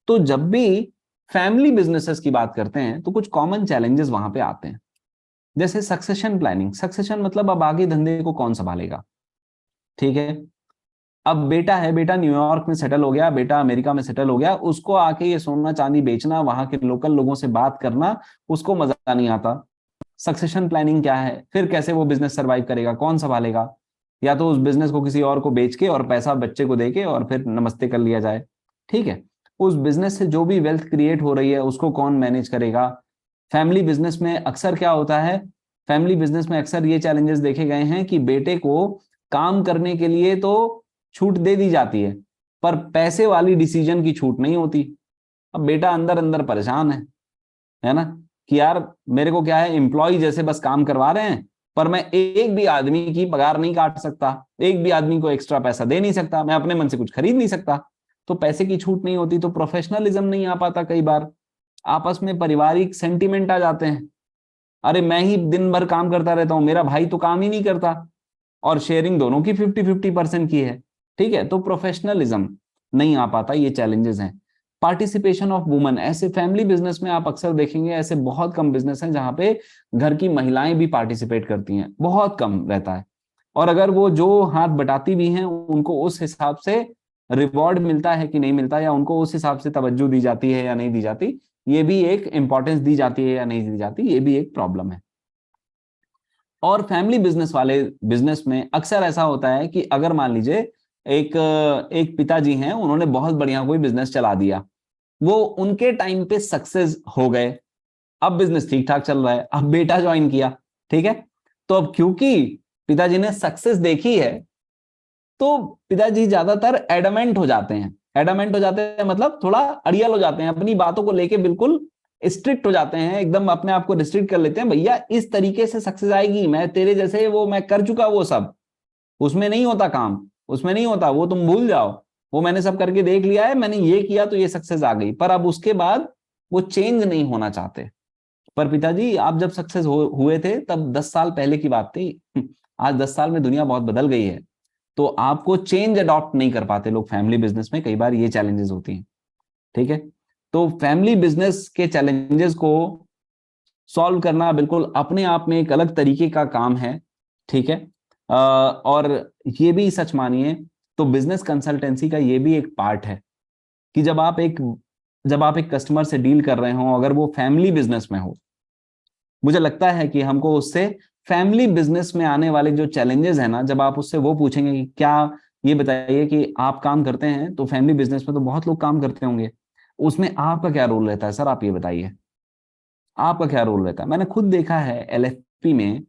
तो जब भी फैमिली बिजनेसेस की बात करते हैं तो कुछ कॉमन चैलेंजेस वहां पे आते हैं। जैसे सक्सेशन प्लानिंग, सक्सेशन मतलब अब आगे धंधे को कौन संभालेगा। ठीक है, अब बेटा है, बेटा न्यूयॉर्क में सेटल हो गया, बेटा अमेरिका में सेटल हो गया, उसको आके ये सोना चांदी बेचना, वहां के लोकल लोगों से बात करना, उसको मजा नहीं आता। सक्सेशन प्लानिंग क्या है, फिर कैसे वो बिजनेस सरवाइव करेगा, कौन संभालेगा। या तो उस बिजनेस को किसी और को बेच के और पैसा बच्चे को देके और फिर नमस्ते कर लिया जाए। ठीक है, उस बिजनेस से जो भी वेल्थ क्रिएट हो रही है उसको कौन मैनेज करेगा। फैमिली बिजनेस में अक्सर क्या होता है, फैमिली बिजनेस में अक्सर ये चैलेंजेस देखे गए हैं कि बेटे को काम करने के लिए तो छूट दे दी जाती है, पर पैसे वाली डिसीजन की छूट नहीं होती। अब बेटा अंदर अंदर परेशान है ना, कि यार मेरे को क्या है, एम्प्लॉय जैसे बस काम करवा रहे हैं, पर मैं एक भी आदमी की पगार नहीं काट सकता, एक भी आदमी को एक्स्ट्रा पैसा दे नहीं सकता, मैं अपने मन से कुछ खरीद नहीं सकता। तो पैसे की छूट नहीं होती, तो प्रोफेशनलिज्म नहीं आ पाता। कई बार आपस में पारिवारिक सेंटिमेंट आ जाते हैं, अरे मैं ही दिन भर काम करता रहता हूं, मेरा भाई तो काम ही नहीं करता, और शेयरिंग दोनों की 50-50% की है। ठीक है, तो प्रोफेशनलिज्म नहीं आ पाता, ये चैलेंजेस हैं। पार्टिसिपेशन ऑफ वुमेन, ऐसे फैमिली बिजनेस में आप अक्सर देखेंगे ऐसे बहुत कम बिजनेस हैं जहां पे घर की महिलाएं भी पार्टिसिपेट करती हैं, बहुत कम रहता है। और अगर वो जो हाथ बटाती भी हैं उनको उस हिसाब से रिवॉर्ड मिलता है कि नहीं मिलता, या उनको उस हिसाब से तवज्जो दी जाती है या नहीं दी जाती, ये भी एक इंपॉर्टेंस दी जाती है या नहीं दी जाती, ये भी एक प्रॉब्लम है। और फैमिली बिजनेस वाले बिजनेस में अक्सर ऐसा होता है कि अगर मान लीजिए एक एक पिताजी हैं, उन्होंने बहुत बढ़िया कोई बिजनेस चला दिया, वो उनके टाइम पे सक्सेस हो गए, अब बिजनेस ठीक ठाक चल रहा है, अब बेटा ज्वाइन किया। ठीक है, तो अब क्योंकि पिताजी ने सक्सेस देखी है, तो पिताजी ज्यादातर एडमेंट हो जाते हैं। एडमेंट हो जाते हैं मतलब थोड़ा अड़ियल हो जाते हैं, अपनी बातों को लेके बिल्कुल स्ट्रिक्ट हो जाते हैं, एकदम अपने आप को रिस्ट्रिक्ट कर लेते हैं, भैया इस तरीके से सक्सेस आएगी, मैं तेरे जैसे वो मैं कर चुका वो सब, उसमें नहीं होता काम, उसमें नहीं होता, वो तुम भूल जाओ, वो मैंने सब करके देख लिया है, मैंने ये किया तो ये सक्सेस आ गई। पर अब उसके बाद वो चेंज नहीं होना चाहते। पर पिताजी आप जब सक्सेस हुए थे तब 10 साल पहले की बात थी। आज 10 साल में दुनिया बहुत बदल गई है। तो आपको चेंज अडॉप्ट नहीं कर पाते लोग फैमिली बिजनेस में, कई बार ये चैलेंजेस होती हैं। ठीक है, तो फैमिली बिजनेस के चैलेंजेस को सॉल्व करना बिल्कुल अपने आप में एक अलग तरीके का काम है। ठीक है, और ये भी सच मानिए तो बिजनेस कंसल्टेंसी का ये भी एक पार्ट है कि जब आप एक कस्टमर से डील कर रहे हो, अगर वो फैमिली बिजनेस में हो, मुझे लगता है कि हमको उससे फैमिली बिजनेस में आने वाले जो चैलेंजेस है ना, जब आप उससे वो पूछेंगे कि क्या, ये बताइए कि आप काम करते हैं तो फैमिली बिजनेस में तो बहुत लोग काम करते होंगे, उसमें आपका क्या रोल रहता है सर, आप ये बताइए आपका क्या रोल रहता है। मैंने खुद देखा है एलएफपी में,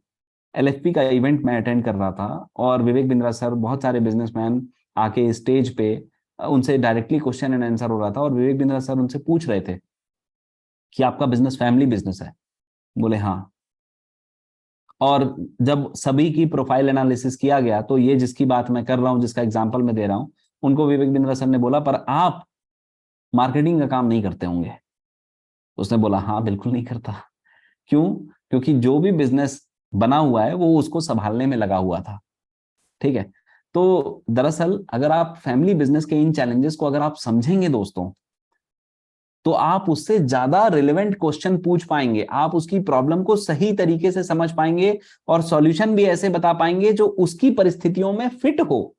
एलएफपी का इवेंट मैं अटेंड कर रहा था और विवेक बिंद्रा सर, बहुत सारे बिजनेसमैन आके स्टेज पे उनसे डायरेक्टली क्वेश्चन एंड आंसर हो रहा था और विवेक बिंद्रा सर उनसे पूछ रहे थे कि आपका बिजनेस फैमिली बिजनेस है? बोले हाँ। और जब सभी की प्रोफाइल एनालिसिस किया गया तो ये जिसकी बात मैं कर रहा हूं, जिसका एग्जांपल मैं दे रहा हूं, उनको विवेक बिंद्रा सर ने बोला पर आप मार्केटिंग का काम नहीं करते होंगे? उसने बोला हाँ बिल्कुल नहीं करता। क्यों? क्योंकि जो भी बिजनेस बना हुआ है वो उसको संभालने में लगा हुआ था। ठीक है, तो दरअसल अगर आप फैमिली बिजनेस के इन चैलेंजेस को अगर आप समझेंगे दोस्तों, तो आप उससे ज्यादा रिलेवेंट क्वेश्चन पूछ पाएंगे, आप उसकी प्रॉब्लम को सही तरीके से समझ पाएंगे और सॉल्यूशन भी ऐसे बता पाएंगे जो उसकी परिस्थितियों में फिट हो।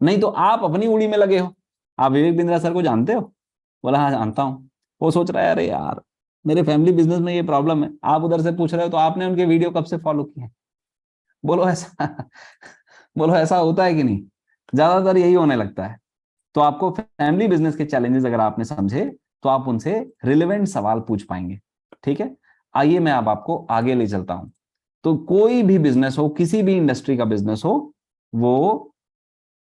नहीं तो आप अपनी उड़ी में लगे हो। आप विवेक बिंद्रा सर को जानते हो? बोला हाँ जानता हूं। वो सोच रहा है अरे यार मेरे फैमिली बिजनेस में ये प्रॉब्लम है, आप उधर से पूछ रहे हो, तो आपने उनके वीडियो कब से फॉलो किए? बोलो ऐसा बोलो ऐसा होता है कि नहीं? ज्यादातर यही होने लगता है। तो आपको फैमिली बिजनेस के चैलेंजेस अगर आपने समझे तो आप उनसे रिलेवेंट सवाल पूछ पाएंगे। ठीक है, आइए मैं अब आपको आगे ले चलता हूं। तो कोई भी बिजनेस हो, किसी भी इंडस्ट्री का बिजनेस हो, वो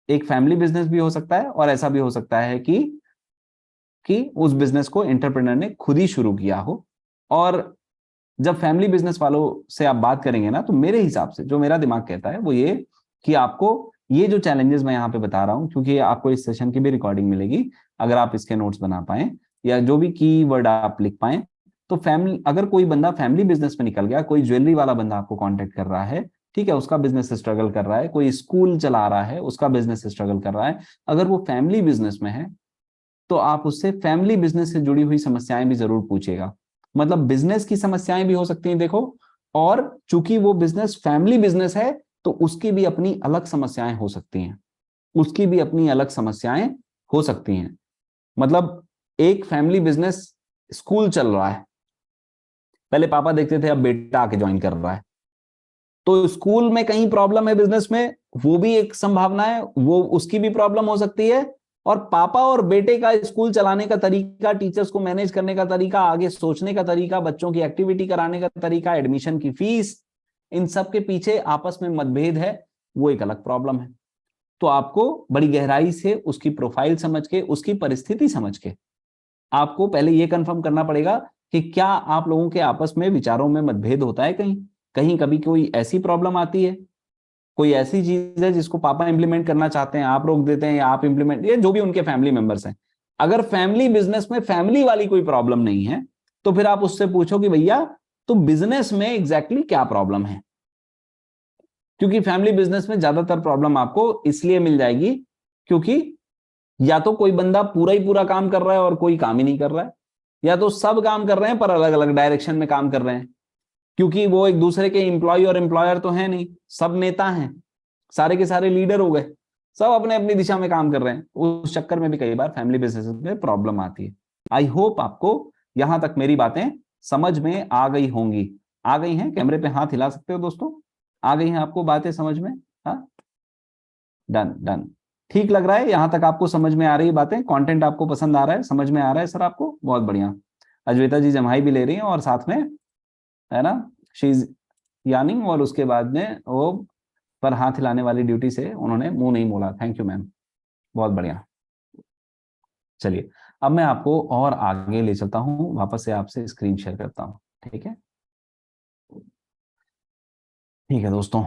एक फैमिली बिजनेस भी हो सकता है और ऐसा भी हो सकता है कि उस बिजनेस को एंटरप्रेन्योर ने खुद ही शुरू किया हो। और जब फैमिली बिजनेस वालों से आप बात करेंगे ना, तो मेरे हिसाब से जो मेरा दिमाग कहता है वो ये कि आपको ये जो चैलेंजेस मैं यहाँ पे बता रहा हूँ, क्योंकि आपको इस सेशन की भी रिकॉर्डिंग मिलेगी, अगर आप इसके नोट्स बना पाए या जो भी की वर्ड आप लिख पाए, तो फैमिली, अगर कोई बंदा फैमिली बिजनेस में निकल गया, कोई ज्वेलरी वाला बंदा आपको कॉन्टेक्ट कर रहा है, ठीक है, उसका बिजनेस स्ट्रगल कर रहा है, कोई स्कूल चला रहा है उसका बिजनेस स्ट्रगल कर रहा है, अगर वो फैमिली बिजनेस में है तो आप उससे फैमिली बिजनेस से जुड़ी हुई समस्याएं भी जरूर पूछिएगा। मतलब बिजनेस की समस्याएं भी हो सकती हैं देखो, और चूंकि वो बिजनेस फैमिली बिजनेस है तो उसकी भी अपनी अलग समस्याएं हो सकती हैं, उसकी भी अपनी अलग समस्याएं हो सकती हैं। मतलब एक फैमिली बिजनेस स्कूल चल रहा है, पहले पापा देखते थे अब बेटा आके ज्वाइन कर रहा है, तो स्कूल में कहीं प्रॉब्लम है बिजनेस में, वो भी एक संभावना है, वो उसकी भी प्रॉब्लम हो सकती है। और पापा और बेटे का स्कूल चलाने का तरीका, टीचर्स को मैनेज करने का तरीका, आगे सोचने का तरीका, बच्चों की एक्टिविटी कराने का तरीका, एडमिशन की फीस, इन सब के पीछे आपस में मतभेद है, वो एक अलग प्रॉब्लम है। तो आपको बड़ी गहराई से उसकी प्रोफाइल समझ के, उसकी परिस्थिति समझ के, आपको पहले यह कंफर्म करना पड़ेगा कि क्या आप लोगों के आपस में विचारों में मतभेद होता है, कहीं कहीं कभी कोई ऐसी प्रॉब्लम आती है, कोई ऐसी चीज है जिसको पापा इंप्लीमेंट करना चाहते हैं, आप रोक देते हैं, या आप इंप्लीमेंट, ये जो भी उनके फैमिली मेंबर्स हैं। अगर फैमिली बिजनेस में फैमिली वाली कोई प्रॉब्लम नहीं है, तो फिर आप उससे पूछो कि भैया तो बिजनेस में एग्जैक्टली क्या प्रॉब्लम है। क्योंकि फैमिली बिजनेस में ज्यादातर प्रॉब्लम आपको इसलिए मिल जाएगी क्योंकि या तो कोई बंदा पूरा ही पूरा काम कर रहा है और कोई काम ही नहीं कर रहा है, या तो सब काम कर रहे हैं पर अलग अलग डायरेक्शन में काम कर रहे हैं, क्योंकि वो एक दूसरे के एम्प्लॉय और एम्प्लॉयर तो है नहीं, सब नेता हैं, सारे के सारे लीडर हो गए, सब अपने अपनी दिशा में काम कर रहे हैं। उस चक्कर में भी कई बार फैमिली बिजनेस में प्रॉब्लम आती है। आई होप आपको यहां तक मेरी बातें समझ में आ गई होंगी। आ गई हैं? कैमरे पे हाथ हिला सकते हो दोस्तों, आ गई हैं आपको बातें समझ में? हाँ, डन डन। ठीक लग रहा है यहां तक? आपको समझ में आ रही है बातें, कंटेंट आपको पसंद आ रहा है, समझ में आ रहा है सर आपको? बहुत बढ़िया। अजवेता जी जमाई भी ले रही हैं और साथ में, है ना, शी इज यार्निंग, और उसके बाद में वो पर हाथ हिलाने वाली ड्यूटी से उन्होंने मुंह नहीं मोड़ा। थैंक यू मैम, बहुत बढ़िया। चलिए अब मैं आपको और आगे ले चलता हूं, वापस से आपसे स्क्रीन शेयर करता हूं। ठीक है, ठीक है दोस्तों।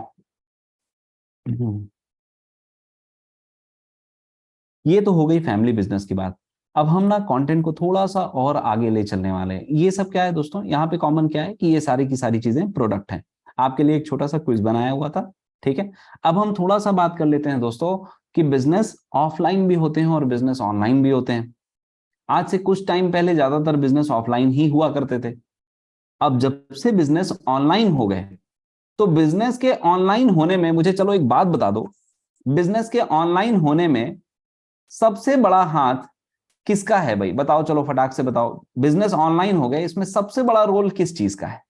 ये तो हो गई फैमिली बिजनेस की बात। अब हम ना कंटेंट को थोड़ा सा और आगे ले चलने वाले हैं। ये सब क्या है दोस्तों, यहाँ पे कॉमन क्या है कि ये सारी की सारी चीजें प्रोडक्ट हैं। आपके लिए एक छोटा सा क्विज बनाया हुआ था, ठीक है, अब हम थोड़ा सा बात कर लेते हैं दोस्तों कि बिजनेस ऑफलाइन भी होते हैं और बिजनेस ऑनलाइन भी होते हैं। आज से कुछ टाइम पहले ज्यादातर बिजनेस ऑफलाइन ही हुआ करते थे। अब जब से बिजनेस ऑनलाइन हो गए, तो बिजनेस के ऑनलाइन होने में, मुझे चलो एक बात बता दो, बिजनेस के ऑनलाइन होने में सबसे बड़ा हाथ किसका है भाई? बताओ, चलो फटाक से बताओ, बिजनेस ऑनलाइन हो गए, इसमें सबसे बड़ा रोल किस चीज का है?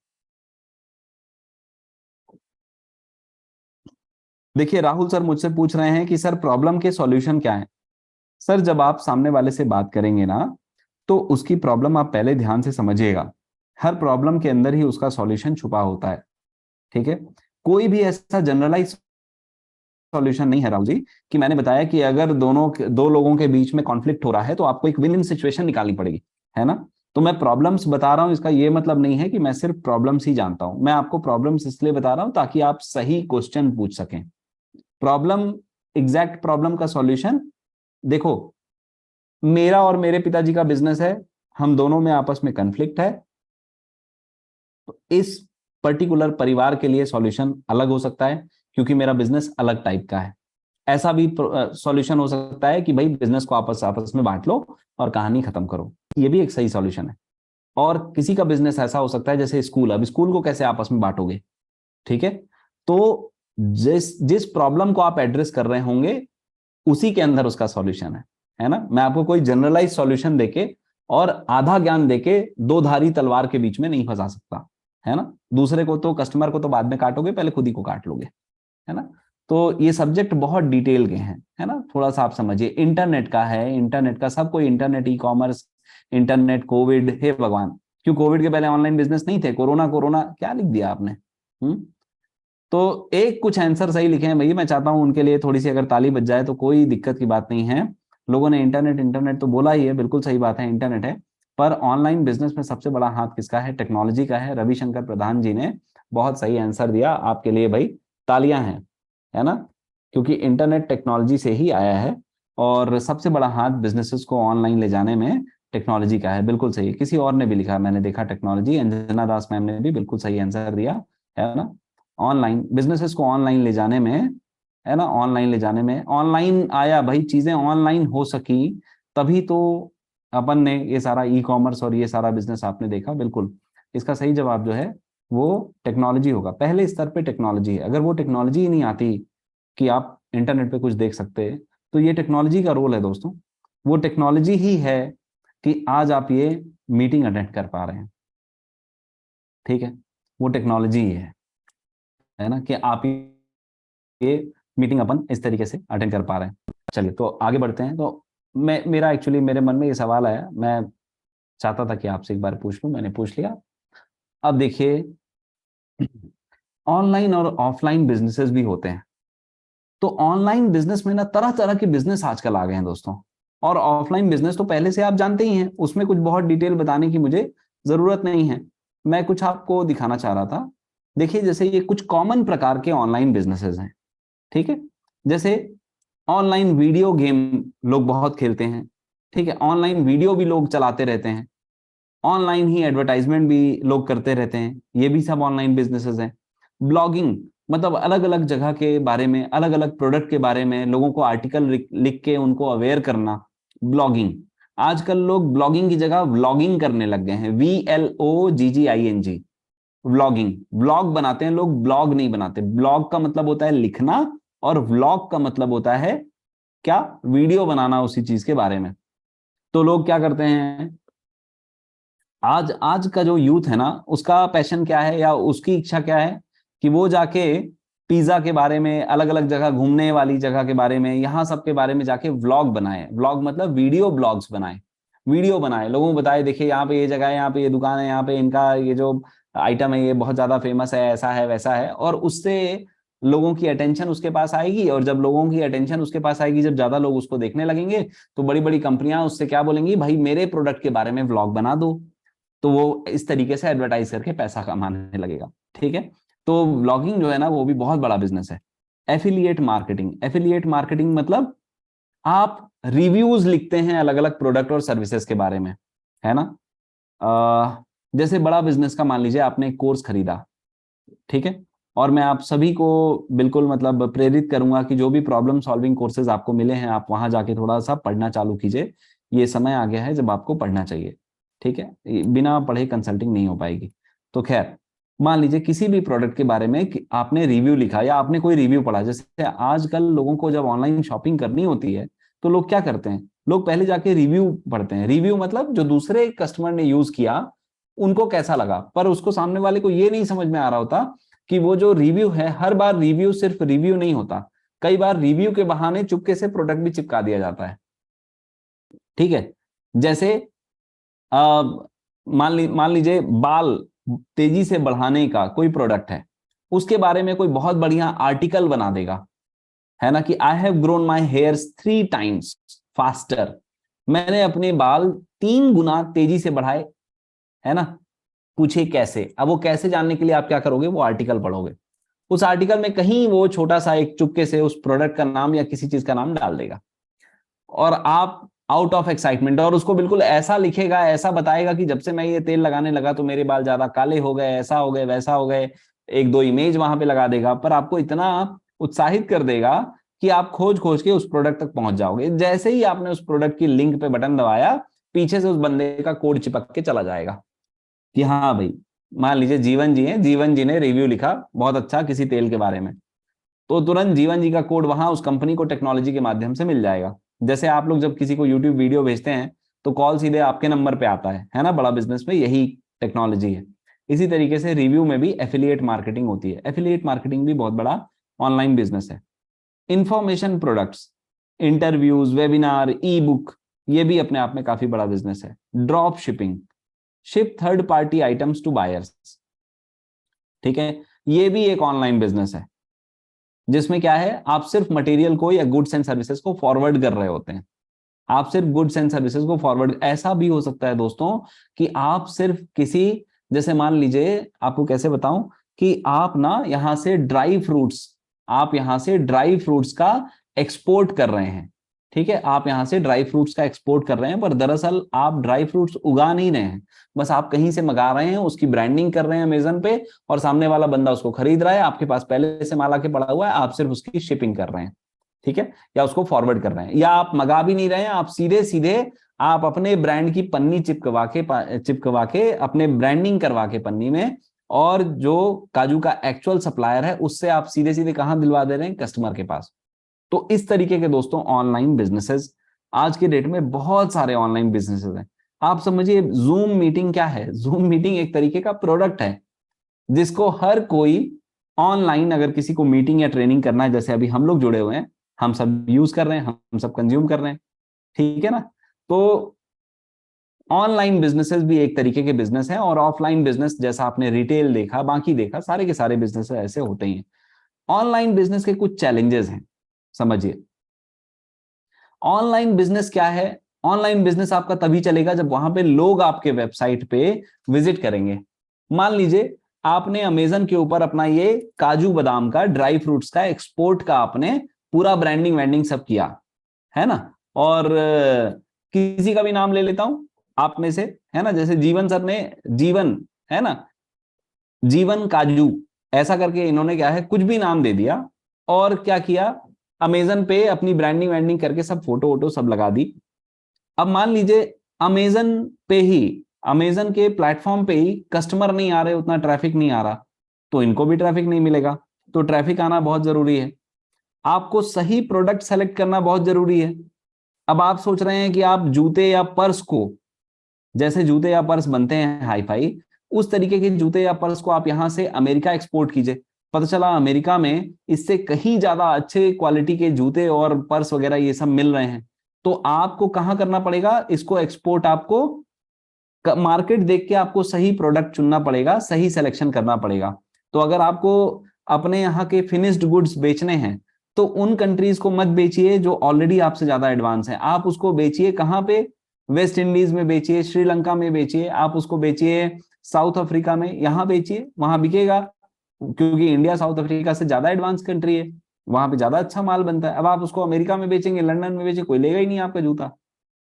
देखिए राहुल सर मुझसे पूछ रहे हैं कि सर प्रॉब्लम के सॉल्यूशन क्या है। सर जब आप सामने वाले से बात करेंगे ना, तो उसकी प्रॉब्लम आप पहले ध्यान से समझिएगा। हर प्रॉब्लम के अंदर ही उसका सॉल्यूशन छुपा होता है। ठीक है, कोई भी ऐसा जनरलाइज सॉल्यूशन नहीं है राहुल जी, कि मैंने बताया कि अगर दो लोगों के बीच में कॉन्फ्लिक्ट हो रहा है तो आपको एक विन इन सिचुएशन निकालनी पड़ेगी, है ना। तो मैं प्रॉब्लम्स बता रहा हूं, इसका ये मतलब नहीं है कि मैं सिर्फ प्रॉब्लम्स ही जानता हूं। मैं आपको प्रॉब्लम्स इसलिए बता रहा हूं ताकि आप सही क्वेश्चन पूछ सकें। प्रॉब्लम, एग्जैक्ट प्रॉब्लम का सॉल्यूशन देखो, मेरा और मेरे पिताजी का बिजनेस है, हम दोनों में आपस में कन्फ्लिक्ट है, तो इस पर्टिकुलर परिवार के लिए सॉल्यूशन अलग हो सकता है, क्योंकि मेरा बिजनेस अलग टाइप का है। ऐसा भी सॉल्यूशन हो सकता है कि भाई बिजनेस को आपस आपस में बांट लो और कहानी खत्म करो, ये भी एक सही सॉल्यूशन है। और किसी का बिजनेस ऐसा हो सकता है जैसे स्कूल, अब स्कूल को कैसे आपस में बांटोगे? ठीक है, तो जिस जिस प्रॉब्लम को आप एड्रेस कर रहे होंगे उसी के अंदर उसका सॉल्यूशन है ना। मैं आपको कोई जनरलाइज सॉल्यूशन देके और आधा ज्ञान देके दो धारी तलवार के बीच में नहीं फंसा सकता, है ना। दूसरे को तो, कस्टमर को तो बाद में काटोगे, पहले खुद ही को काट लोगे, है ना। तो ये सब्जेक्ट बहुत डिटेल के हैं, है ना, थोड़ा सा आप समझिए। इंटरनेट का है, इंटरनेट का सब कोई, internet, e-commerce, internet, COVID, हे भगवान, क्यों कोविड के पहले ऑनलाइन बिजनेस नहीं थे? कोरोना, कोरोना क्या लिख दिया आपने? तो एक कुछ आंसर सही लिखे हैं भैया, मैं चाहता हूं उनके लिए थोड़ी सी अगर ताली बज जाए तो कोई दिक्कत की बात नहीं है। लोगों ने इंटरनेट इंटरनेट तो बोला ही है, बिल्कुल सही बात है, इंटरनेट है। पर ऑनलाइन बिजनेस में सबसे बड़ा हाथ किसका है? टेक्नोलॉजी का है। रविशंकर प्रधान जी ने बहुत सही आंसर दिया आपके लिए भाई, तालियां हैं, है ना, क्योंकि इंटरनेट टेक्नोलॉजी से ही आया है। और सबसे बड़ा हाथ बिजनेसेस को ऑनलाइन ले जाने में टेक्नोलॉजी का है, बिल्कुल सही है। किसी और ने भी लिखा, मैंने देखा, टेक्नोलॉजी, अंजना दास मैम ने भी बिल्कुल सही आंसर दिया, है ना। ऑनलाइन बिजनेसेस को ऑनलाइन ले जाने में, है ना, ऑनलाइन ले जाने में, ऑनलाइन आया भाई, चीजें ऑनलाइन हो सकी, तभी तो अपन ने ये सारा ई कॉमर्स और ये सारा बिजनेस आपने देखा। बिल्कुल इसका सही जवाब जो है वो टेक्नोलॉजी होगा। पहले स्तर पे टेक्नोलॉजी है। अगर वो टेक्नोलॉजी ही नहीं आती कि आप इंटरनेट पे कुछ देख सकते हैं, तो ये टेक्नोलॉजी का रोल है दोस्तों। वो टेक्नोलॉजी ही है कि आज आप ये मीटिंग अटेंड कर पा रहे हैं। ठीक है, वो टेक्नोलॉजी ही है ना, कि आप ये मीटिंग अपन इस तरीके से अटेंड कर पा रहे हैं। चलिए तो आगे बढ़ते हैं। तो मेरा एक्चुअली मेरे मन में ये सवाल आया, मैं चाहता था कि आपसे एक बार पूछ लूं, मैंने पूछ लिया। अब देखिए, ऑनलाइन और ऑफलाइन बिजनेसेस भी होते हैं। तो ऑनलाइन बिजनेस में ना तरह तरह के बिजनेस आजकल आ गए हैं दोस्तों। और ऑफलाइन बिजनेस तो पहले से आप जानते ही हैं, उसमें कुछ बहुत डिटेल बताने की मुझे जरूरत नहीं है। मैं कुछ आपको दिखाना चाह रहा था। देखिए, जैसे ये कुछ कॉमन प्रकार के ऑनलाइन बिजनेसेस हैं। ठीक है, जैसे ऑनलाइन वीडियो गेम लोग बहुत खेलते हैं। ठीक है, ऑनलाइन वीडियो भी लोग चलाते रहते हैं। ऑनलाइन ही एडवर्टाइजमेंट भी लोग करते रहते हैं, ये भी सब ऑनलाइन बिजनेसेस हैं। ब्लॉगिंग, मतलब अलग अलग जगह के बारे में, अलग अलग प्रोडक्ट के बारे में लोगों को आर्टिकल लिख के उनको अवेयर करना, ब्लॉगिंग। आजकल लोग ब्लॉगिंग की जगह व्लॉगिंग करने लग गए हैं, VLOGGING, व्लॉगिंग। ब्लॉग बनाते हैं लोग, ब्लॉग नहीं बनाते। ब्लॉग का मतलब होता है लिखना, और व्लॉग का मतलब होता है क्या? वीडियो बनाना उसी चीज के बारे में। तो लोग क्या करते हैं, आज आज का जो यूथ है ना, उसका पैशन क्या है या उसकी इच्छा क्या है कि वो जाके पिज्जा के बारे में, अलग अलग जगह, घूमने वाली जगह के बारे में, यहाँ सब के बारे में जाके व्लॉग बनाए। व्लॉग मतलब वीडियो ब्लॉग्स बनाए, वीडियो बनाए, लोगों को बताए देखिए यहाँ पे ये जगह है, यहाँ पे ये दुकान है, यहाँ पे इनका ये जो आइटम है ये बहुत ज्यादा फेमस है, ऐसा है वैसा है। और उससे लोगों की अटेंशन उसके पास आएगी, और जब लोगों की अटेंशन उसके पास आएगी, जब ज्यादा लोग उसको देखने लगेंगे, तो बड़ी बड़ी कंपनियां उससे क्या बोलेंगी, भाई मेरे प्रोडक्ट के बारे में व्लॉग बना दो। तो वो इस तरीके से एडवर्टाइज करके पैसा कमाने लगेगा। ठीक है, तो व्लॉगिंग जो है ना, वो भी बहुत बड़ा बिजनेस है। एफिलिएट मार्केटिंग, एफिलिएट मार्केटिंग मतलब आप रिव्यूज लिखते हैं अलग अलग प्रोडक्ट और सर्विसेज के बारे में, है ना। जैसे बड़ा बिजनेस का मान लीजिए आपने एक कोर्स खरीदा, ठीक है, और मैं आप सभी को बिल्कुल मतलब प्रेरित करूंगा कि जो भी प्रॉब्लम सॉल्विंग कोर्सेज आपको मिले हैं आप वहां जाके थोड़ा सा पढ़ना चालू कीजिए। ये समय आ गया है जब आपको पढ़ना चाहिए। ठीक है, बिना पढ़े कंसल्टिंग नहीं हो पाएगी। तो खैर, मान लीजिए किसी भी प्रोडक्ट के बारे में आपने रिव्यू लिखा या आपने कोई रिव्यू पढ़ा। जैसे आजकल लोगों को जब ऑनलाइन शॉपिंग करनी होती है तो लोग क्या करते हैं, लोग पहले जाके रिव्यू पढ़ते हैं। रिव्यू मतलब जो दूसरे कस्टमर ने यूज किया उनको कैसा लगा, पर उसको सामने वाले को ये नहीं समझ में आ रहा होता कि वो जो रिव्यू है, हर बार रिव्यू सिर्फ रिव्यू नहीं होता, कई बार रिव्यू के बहाने चुपके से प्रोडक्ट भी चिपका दिया जाता है। ठीक है, जैसे मान लीजिए बाल तेजी से बढ़ाने का कोई प्रोडक्ट है, उसके बारे में कोई बहुत बढ़िया आर्टिकल बना देगा, है ना, कि I have grown my hairs 3 times faster, मैंने अपने बाल 3 गुना तेजी से बढ़ाए, है ना। पूछे कैसे, अब वो कैसे जानने के लिए आप क्या करोगे, वो आर्टिकल पढ़ोगे। उस आर्टिकल में कहीं वो छोटा सा एक चुपके से उस प्रोडक्ट का नाम या किसी चीज का नाम डाल देगा, और आप आउट ऑफ एक्साइटमेंट, और उसको बिल्कुल ऐसा लिखेगा, ऐसा बताएगा कि जब से मैं ये तेल लगाने लगा तो मेरे बाल ज्यादा काले हो गए, ऐसा हो गए वैसा हो गए। एक दो इमेज वहां पे लगा देगा, पर आपको इतना उत्साहित कर देगा कि आप खोज खोज के उस प्रोडक्ट तक पहुंच जाओगे। जैसे ही आपने उस प्रोडक्ट की लिंक पे बटन दबाया, पीछे से उस बंदे का कोड चिपक के चला जाएगा कि हाँ भाई, मान लीजिए जीवन जी ने रिव्यू लिखा बहुत अच्छा किसी तेल के बारे में, तो तुरंत जीवन जी का कोड वहां उस कंपनी को टेक्नोलॉजी के माध्यम से मिल जाएगा। जैसे आप लोग जब किसी को यूट्यूब वीडियो भेजते हैं तो कॉल सीधे आपके नंबर पे आता है ना, बड़ा बिजनेस में यही टेक्नोलॉजी है। इसी तरीके से रिव्यू में भी एफिलिएट मार्केटिंग होती है। एफिलिएट मार्केटिंग भी बहुत बड़ा ऑनलाइन बिजनेस है। Information products, interviews, webinar, e book, ये भी अपने आप में काफी बड़ा बिजनेस है। Drop shipping, ship third party items to buyers, ठीक है, ये भी एक ऑनलाइन बिजनेस है, जिसमें क्या है, आप सिर्फ मटेरियल को या गुड्स एंड सर्विसेज को फॉरवर्ड कर रहे होते हैं। आप सिर्फ गुड्स एंड सर्विसेज को फॉरवर्ड, ऐसा भी हो सकता है दोस्तों कि आप सिर्फ किसी, जैसे मान लीजिए, आपको कैसे बताऊं, कि आप ना यहां से ड्राई फ्रूट्स, आप यहां से ड्राई फ्रूट्स का एक्सपोर्ट कर रहे हैं। ठीक है, आप यहां से ड्राई फ्रूट्स का एक्सपोर्ट कर रहे हैं, पर दरअसल आप ड्राई फ्रूट्स उगा नहीं रहे हैं, बस आप कहीं से मंगा रहे हैं, उसकी ब्रांडिंग कर रहे हैं अमेजन पे, और सामने वाला बंदा उसको खरीद रहा है, आपके पास पहले से माल आके पड़ा हुआ है, आप सिर्फ उसकी शिपिंग कर रहे हैं। ठीक है, या उसको फॉरवर्ड कर रहे हैं, या आप मंगा भी नहीं रहे हैं, आप सीधे सीधे आप अपने ब्रांड की पन्नी चिपकवा के अपने ब्रांडिंग करवा के पन्नी में, और जो काजू का एक्चुअल सप्लायर है उससे आप सीधे सीधे कहां दिलवा दे रहे हैं, कस्टमर के पास। तो इस तरीके के दोस्तों ऑनलाइन बिजनेसेस आज के डेट में बहुत सारे ऑनलाइन बिजनेसेस हैं। आप समझिए, जूम मीटिंग क्या है, जूम मीटिंग एक तरीके का प्रोडक्ट है जिसको हर कोई ऑनलाइन, अगर किसी को मीटिंग या ट्रेनिंग करना है, जैसे अभी हम लोग जुड़े हुए हैं, हम सब यूज कर रहे हैं, हम सब कंज्यूम कर रहे हैं। ठीक है ना। तो ऑनलाइन बिजनेसेस भी एक तरीके के बिजनेस हैं, और ऑफलाइन बिजनेस जैसा आपने रिटेल देखा, बाकी देखा, सारे के सारे बिजनेस ऐसे होते ही हैं। ऑनलाइन बिजनेस के कुछ चैलेंजेस हैं, समझिए। ऑनलाइन बिजनेस क्या है, ऑनलाइन बिजनेस आपका तभी चलेगा जब वहां पे लोग आपके वेबसाइट पे विजिट करेंगे। मान लीजिए आपने अमेजन के ऊपर अपना ये काजू बादाम का, ड्राई फ्रूट्स का एक्सपोर्ट का आपने पूरा ब्रांडिंग वैंडिंग सब किया, है ना। और किसी का भी नाम ले लेता हूं आप में से, है ना, जैसे जीवन सर ने, जीवन, है ना, जीवन काजू, ऐसा करके इन्होंने क्या है, कुछ भी नाम दे दिया, और क्या किया, अमेजन पे अपनी ब्रांडिंग वैंडिंग करके सब फोटो वोटो सब लगा दी। अब मान लीजिए अमेजन पे ही, अमेजन के प्लेटफॉर्म पे ही कस्टमर नहीं आ रहे, उतना ट्रैफिक नहीं आ रहा, तो इनको भी ट्रैफिक नहीं मिलेगा। तो ट्रैफिक आना बहुत जरूरी है। आपको सही प्रोडक्ट सेलेक्ट करना बहुत जरूरी है। अब आप सोच रहे हैं कि आप जूते या पर्स को, जैसे जूते या पर्स बनते हैं हाई फाई, उस तरीके के जूते या पर्स को आप यहां से अमेरिका एक्सपोर्ट कीजिए। पता चला अमेरिका में इससे कहीं ज्यादा अच्छे क्वालिटी के जूते और पर्स वगैरह ये सब मिल रहे हैं। तो आपको कहां करना पड़ेगा इसको एक्सपोर्ट, आपको मार्केट देख के आपको सही प्रोडक्ट चुनना पड़ेगा, सही सिलेक्शन करना पड़ेगा। तो अगर आपको अपने यहाँ के फिनिश्ड गुड्स बेचने हैं तो उन कंट्रीज को मत बेचिए जो ऑलरेडी आपसे ज्यादा एडवांस है, आप उसको बेचिए कहां पे, वेस्ट इंडीज में बेचिए, श्रीलंका में बेचिए, आप उसको बेचिए साउथ अफ्रीका में, यहां बेचिए, वहां बिकेगा, क्योंकि इंडिया साउथ अफ्रीका से ज्यादा एडवांस कंट्री है, वहां पे ज्यादा अच्छा माल बनता है। अब आप उसको अमेरिका में बेचेंगे, लंदन में बेचेंगे, कोई लेगा ही नहीं आपका जूता।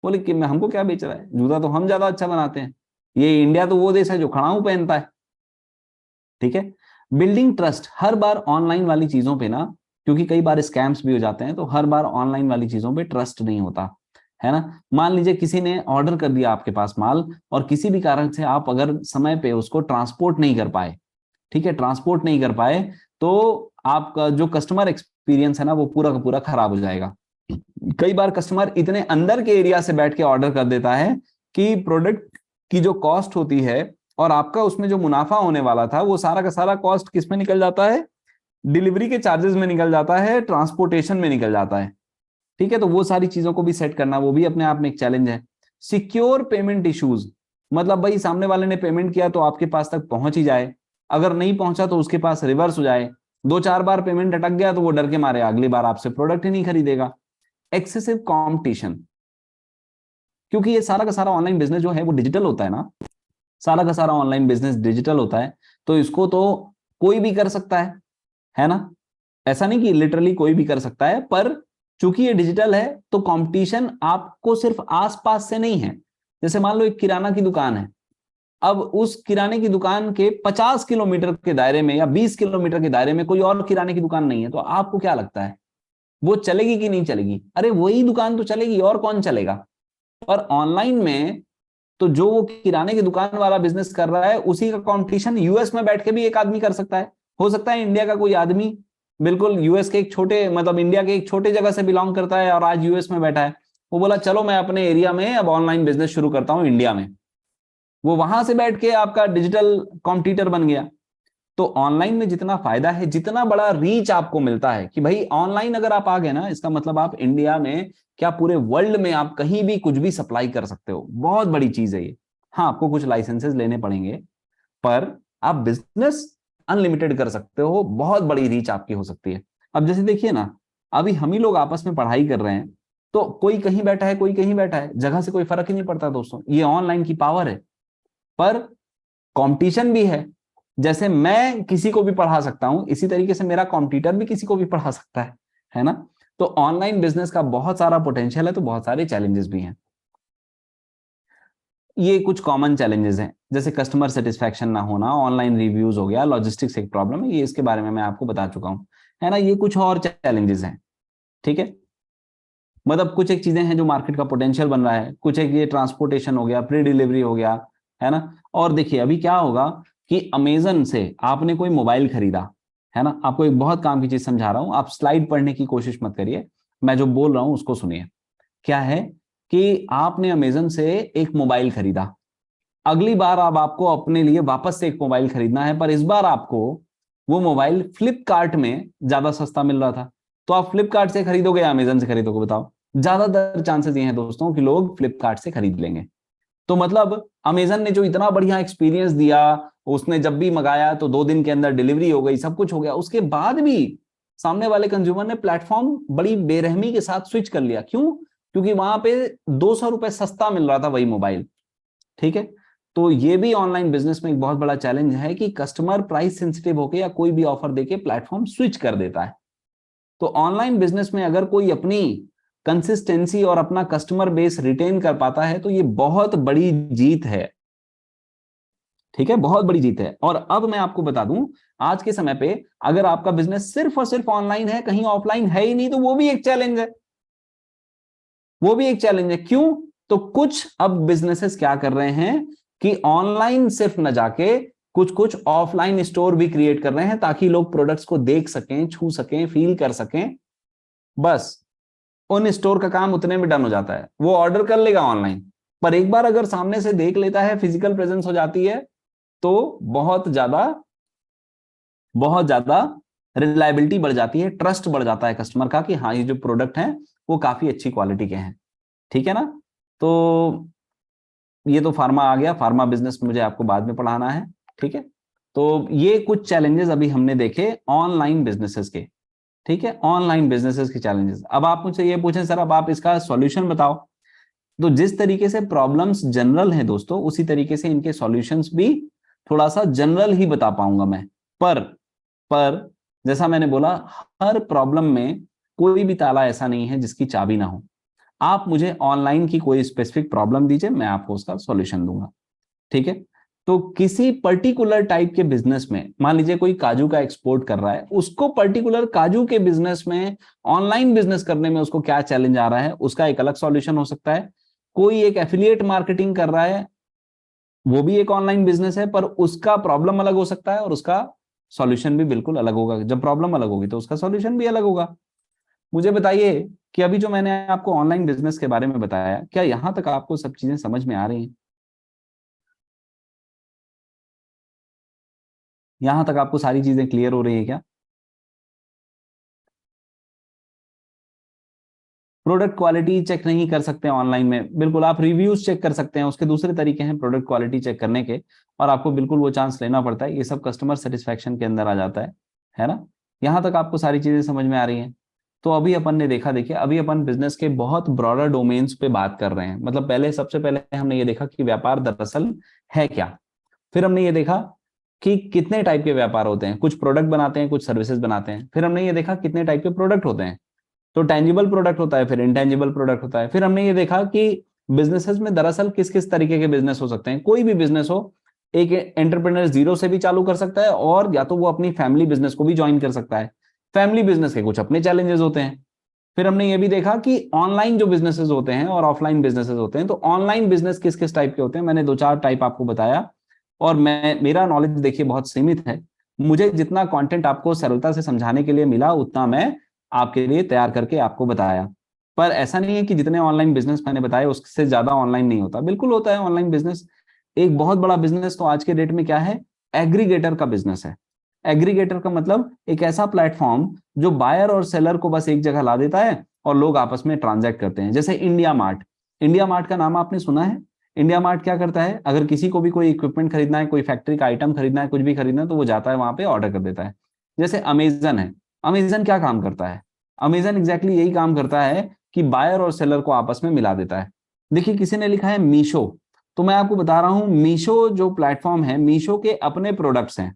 बोले कि मैं, हमको क्या बेच रहा है, जूता तो हम ज्यादा अच्छा बनाते हैं, ये इंडिया तो वो देश है जो खड़ाऊ पहनता है। ठीक है। बिल्डिंग ट्रस्ट, हर बार ऑनलाइन वाली चीजों पे ना, क्योंकि कई बार स्कैम्स भी हो जाते हैं, तो हर बार ऑनलाइन वाली चीजों पे ट्रस्ट नहीं होता है ना। मान लीजिए किसी ने ऑर्डर कर दिया आपके पास माल, और किसी भी कारण से आप अगर समय पे उसको ट्रांसपोर्ट नहीं कर पाए, ठीक है, ट्रांसपोर्ट नहीं कर पाए, तो आपका जो कस्टमर एक्सपीरियंस है ना, वो पूरा का पूरा खराब हो जाएगा। कई बार कस्टमर इतने अंदर के एरिया से बैठ के ऑर्डर कर देता है कि प्रोडक्ट की जो कॉस्ट होती है और आपका उसमें जो मुनाफा होने वाला था, वो सारा का सारा कॉस्ट किस में निकल जाता है, डिलीवरी के चार्जेस में निकल जाता है, ट्रांसपोर्टेशन में निकल जाता है। ठीक है, तो वो सारी चीजों को भी सेट करना, वो भी अपने आप में एक चैलेंज है। सिक्योर पेमेंट इश्यूज, मतलब भाई सामने वाले ने पेमेंट किया तो आपके पास तक पहुंच ही जाए, अगर नहीं पहुंचा तो उसके पास रिवर्स हो जाए, दो चार बार पेमेंट अटक गया तो वो डर के मारे अगली बार आपसे प्रोडक्ट ही नहीं खरीदेगा। एक्सेसिव कंपटीशन, क्योंकि ये सारा का सारा ऑनलाइन बिजनेस जो है वो डिजिटल होता है ना, सारा का सारा ऑनलाइन बिजनेस डिजिटल होता है, तो इसको तो कोई भी कर सकता है ना। ऐसा नहीं कि लिटरली कोई भी कर सकता है, पर चूंकि ये डिजिटल है तो कंपटीशन आपको सिर्फ आसपास से नहीं है। जैसे मान लो एक किराना की दुकान है, अब उस किराने की दुकान के 50 किलोमीटर के दायरे में या 20 किलोमीटर के दायरे में कोई और किराने की दुकान नहीं है, तो आपको क्या लगता है वो चलेगी कि नहीं चलेगी? अरे वही दुकान तो चलेगी, और कौन चलेगा। पर ऑनलाइन में तो जो वो किराने की दुकान वाला बिजनेस कर रहा है, उसी का कंपटीशन यूएस में बैठ के भी एक आदमी कर सकता है। हो सकता है इंडिया का कोई आदमी बिल्कुल यूएस के एक छोटे, मतलब इंडिया के एक छोटे जगह से बिलोंग करता है और आज यूएस में बैठा है, वो बोला चलो मैं अपने एरिया में अब ऑनलाइन बिजनेस शुरू करता हूं इंडिया में, वो वहां से बैठ के आपका डिजिटल कॉम्पिटिटर बन गया। तो ऑनलाइन में जितना फायदा है, जितना बड़ा रीच आपको मिलता है कि भाई ऑनलाइन अगर आप आ गए ना, इसका मतलब आप इंडिया में क्या पूरे वर्ल्ड में आप कहीं भी कुछ भी सप्लाई कर सकते हो, बहुत बड़ी चीज है ये। हाँ, आपको कुछ लाइसेंसेस लेने पड़ेंगे, पर आप बिजनेस अनलिमिटेड कर सकते हो, बहुत बड़ी रीच आपकी हो सकती है। अब जैसे देखिए ना, अभी हम ही लोग आपस में पढ़ाई कर रहे हैं, तो कोई कहीं बैठा है कोई कहीं बैठा है, जगह से कोई फर्क ही नहीं पड़ता दोस्तों, ये ऑनलाइन की पावर है। पर कंपटीशन भी है, जैसे मैं किसी को भी पढ़ा सकता हूं, इसी तरीके से मेरा कॉम्पिटिटर भी किसी को भी पढ़ा सकता है ना। तो ऑनलाइन बिजनेस का बहुत सारा पोटेंशियल है, तो बहुत सारे चैलेंजेस भी हैं। ये कुछ कॉमन चैलेंजेस हैं, जैसे कस्टमर सेटिस्फैक्शन ना होना, ऑनलाइन रिव्यूज हो गया, लॉजिस्टिक्स एक प्रॉब्लम है, ये इसके बारे में मैं आपको बता चुका हूं, है ना। ये कुछ और चैलेंजेस हैं, ठीक है। मतलब कुछ एक चीजें हैं जो मार्केट का पोटेंशियल बन रहा है, कुछ एक ये ट्रांसपोर्टेशन हो गया, प्री डिलीवरी हो गया, है ना। और देखिए अभी क्या होगा कि अमेजन से आपने कोई मोबाइल खरीदा, है ना, आपको एक बहुत काम की चीज समझा रहा हूं, आप स्लाइड पढ़ने की कोशिश मत करिए, मैं जो बोल रहा हूं उसको सुनिए। क्या है कि आपने अमेजन से एक मोबाइल खरीदा, अगली बार अब आपको अपने लिए वापस से एक मोबाइल खरीदना है, पर इस बार आपको वो मोबाइल फ्लिपकार्ट में ज्यादा सस्ता मिल रहा था, तो आप फ्लिपकार्ट से खरीदोगे या अमेजन से खरीदोगे बताओ? ज्यादातर चांसेस ये हैं दोस्तों कि लोग फ्लिपकार्ट से खरीद लेंगे। तो मतलब अमेजन ने जो इतना बढ़िया एक्सपीरियंस दिया, उसने जब भी मंगाया तो 2 दिन के अंदर डिलीवरी हो गई, सब कुछ हो गया, उसके बाद भी सामने वाले कंज्यूमर ने प्लेटफॉर्म बड़ी बेरहमी के साथ स्विच कर लिया। क्यों? क्योंकि वहां पे 200 रुपए सस्ता मिल रहा था वही मोबाइल, ठीक है। तो ये भी ऑनलाइन बिजनेस में एक बहुत बड़ा चैलेंज है कि कस्टमर प्राइस सेंसिटिव होकर या कोई भी ऑफर देके प्लेटफॉर्म स्विच कर देता है। तो ऑनलाइन बिजनेस में अगर कोई अपनी कंसिस्टेंसी और अपना कस्टमर बेस रिटेन कर पाता है, तो ये बहुत बड़ी जीत है, ठीक है, बहुत बड़ी जीत है। और अब मैं आपको बता दूं, आज के समय पे अगर आपका बिजनेस सिर्फ और सिर्फ ऑनलाइन है, कहीं ऑफलाइन है ही नहीं, तो वो भी एक चैलेंज है, वो भी एक चैलेंज है। क्यों? तो कुछ अब बिजनेसेस क्या कर रहे हैं कि ऑनलाइन सिर्फ न जाके कुछ कुछ ऑफलाइन स्टोर भी क्रिएट कर रहे हैं, ताकि लोग प्रोडक्ट्स को देख सकें, छू सकें, फील कर सकें। बस उन स्टोर का काम उतने में डन हो जाता है, वो ऑर्डर कर लेगा ऑनलाइन, पर एक बार अगर सामने से देख लेता है, फिजिकल प्रेजेंस हो जाती है, तो बहुत ज्यादा रिलायबिलिटी बढ़ जाती है, ट्रस्ट बढ़ जाता है कस्टमर का कि हाँ ये जो प्रोडक्ट है वो काफी अच्छी क्वालिटी के हैं, ठीक है ना। तो ये तो फार्मा आ गया, फार्मा बिजनेस मुझे आपको बाद में पढ़ाना है, ठीक है। तो ये कुछ चैलेंजेस अभी हमने देखे ऑनलाइन बिजनेसेस के, ठीक है, ऑनलाइन बिजनेसेस के चैलेंजेस। अब आप मुझसे ये पूछें सर अब आप इसका सॉल्यूशन बताओ, तो जिस तरीके से प्रॉब्लम्स जनरल हैं दोस्तों, उसी तरीके से इनके सॉल्यूशंस भी थोड़ा सा जनरल ही बता पाऊंगा मैं। पर पर जैसा मैंने बोला, हर प्रॉब्लम में कोई भी ताला ऐसा नहीं है जिसकी चाबी ना हो। आप मुझे ऑनलाइन की कोई स्पेसिफिक प्रॉब्लम दीजिए, मैं आपको उसका सॉल्यूशन दूंगा, ठीक है। तो किसी पर्टिकुलर टाइप के बिजनेस में, मान लीजिए कोई काजू का एक्सपोर्ट कर रहा है, उसको पर्टिकुलर काजू के बिजनेस में ऑनलाइन बिजनेस करने में उसको क्या चैलेंज आ रहा है, उसका एक अलग सॉल्यूशन हो सकता है। कोई एक एफिलिएट मार्केटिंग कर रहा है, वो भी एक ऑनलाइन बिजनेस है, पर उसका प्रॉब्लम अलग हो सकता है और उसका सॉल्यूशन भी बिल्कुल अलग होगा। जब प्रॉब्लम अलग होगी तो उसका सॉल्यूशन भी अलग होगा। मुझे बताइए कि अभी जो मैंने आपको ऑनलाइन बिजनेस के बारे में बताया, क्या यहां तक आपको सब चीजें समझ में आ रही हैं? यहां तक आपको सारी चीजें क्लियर हो रही है क्या? प्रोडक्ट क्वालिटी चेक नहीं कर सकते ऑनलाइन में, बिल्कुल आप रिव्यूज चेक कर सकते हैं, उसके दूसरे तरीके हैं प्रोडक्ट क्वालिटी चेक करने के, और आपको बिल्कुल वो चांस लेना पड़ता है। ये सब कस्टमर सेटिस्फेक्शन के अंदर आ जाता है ना? यहां तक आपको सारी चीजें समझ में आ रही हैं? तो अभी अपन ने देखा, देखिए अभी अपन बिजनेस के बहुत ब्रॉडर डोमेन्स पे बात कर रहे हैं। मतलब पहले, सबसे पहले हमने ये देखा कि व्यापार दरअसल है क्या। फिर हमने ये देखा कि कितने टाइप के व्यापार होते हैं, कुछ प्रोडक्ट बनाते हैं, कुछ सर्विसेज बनाते हैं। फिर हमने ये देखा कितने टाइप के प्रोडक्ट होते हैं, तो टेंजिबल प्रोडक्ट होता है, फिर इंटेंजिबल प्रोडक्ट होता है। फिर हमने ये देखा कि बिजनेसेस में दरअसल किस किस तरीके के बिजनेस हो सकते हैं। कोई भी बिजनेस हो, एक एंटरप्रेन्योर जीरो से भी चालू कर सकता है, और या तो वो अपनी फैमिली बिजनेस को भी ज्वाइन कर सकता है। फैमिली बिजनेस के कुछ अपने चैलेंजेस होते हैं। फिर हमने ये भी देखा कि ऑनलाइन जो बिजनेसेस होते हैं और ऑफलाइन बिजनेसेस होते हैं, तो ऑनलाइन बिजनेस किस किस टाइप के होते हैं, मैंने दो चार टाइप आपको बताया। और मेरा नॉलेज देखिए बहुत सीमित है, मुझे जितना कंटेंट आपको सरलता से समझाने के लिए मिला उतना मैं आपके लिए तैयार करके आपको बताया। पर ऐसा नहीं है कि जितने ऑनलाइन बिजनेस मैंने बताए उससे ज्यादा ऑनलाइन नहीं होता, बिल्कुल होता है ऑनलाइन बिजनेस। एक बहुत बड़ा बिजनेस तो आज के डेट में क्या है, एग्रीगेटर का बिजनेस है। एग्रीगेटर का मतलब एक ऐसा प्लेटफॉर्म जो बायर और सेलर को बस एक जगह ला देता है और लोग आपस में ट्रांजैक्ट करते हैं। जैसे इंडिया मार्ट, इंडिया मार्ट का नाम आपने सुना है? इंडिया मार्ट क्या करता है, अगर किसी को भी कोई इक्विपमेंट खरीदना है, कोई फैक्ट्री का आइटम खरीदना है, कुछ भी खरीदना है, तो वो जाता है वहां पे ऑर्डर कर देता है। जैसे अमेजन है, अमेजन क्या काम करता है, अमेजन एग्जैक्टली यही काम करता है कि बायर और सेलर को आपस में मिला देता है। देखिए किसी ने लिखा है मीशो, तो मैं आपको बता रहा हूं मीशो जो प्लेटफॉर्म है, मीशो के अपने प्रोडक्ट्स हैं।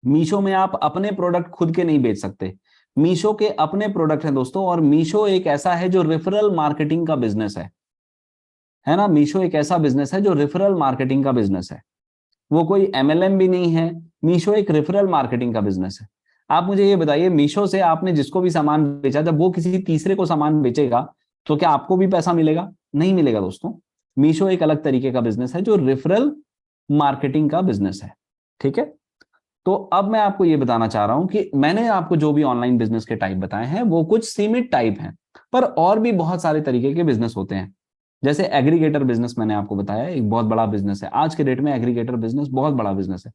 मीशो में आप अपने प्रोडक्ट खुद के नहीं बेच सकते, मीशो के अपने प्रोडक्ट हैं दोस्तों। और मीशो एक ऐसा है जो रेफरल मार्केटिंग का बिजनेस है ना? मीशो एक ऐसा बिजनेस है जो रेफरल मार्केटिंग का बिजनेस है, वो कोई एमएलएम भी नहीं है। मीशो एक रेफरल मार्केटिंग का बिजनेस है। आप मुझे ये बताइए, मीशो से आपने जिसको भी सामान बेचा, जब वो किसी तीसरे को सामान बेचेगा तो क्या आपको भी पैसा मिलेगा? नहीं मिलेगा दोस्तों। मीशो एक अलग तरीके का बिजनेस है जो रेफरल मार्केटिंग का बिजनेस है। ठीक है? तो अब मैं आपको ये बताना चाह रहा हूं कि मैंने आपको जो भी ऑनलाइन बिजनेस के टाइप बताए हैं वो कुछ सीमित टाइप हैं, पर और भी बहुत सारे तरीके के बिजनेस होते हैं। जैसे एग्रीगेटर बिजनेस मैंने आपको बताया, एक बहुत बड़ा बिजनेस है आज के डेट में। एग्रीगेटर बिजनेस बहुत बड़ा बिजनेस है।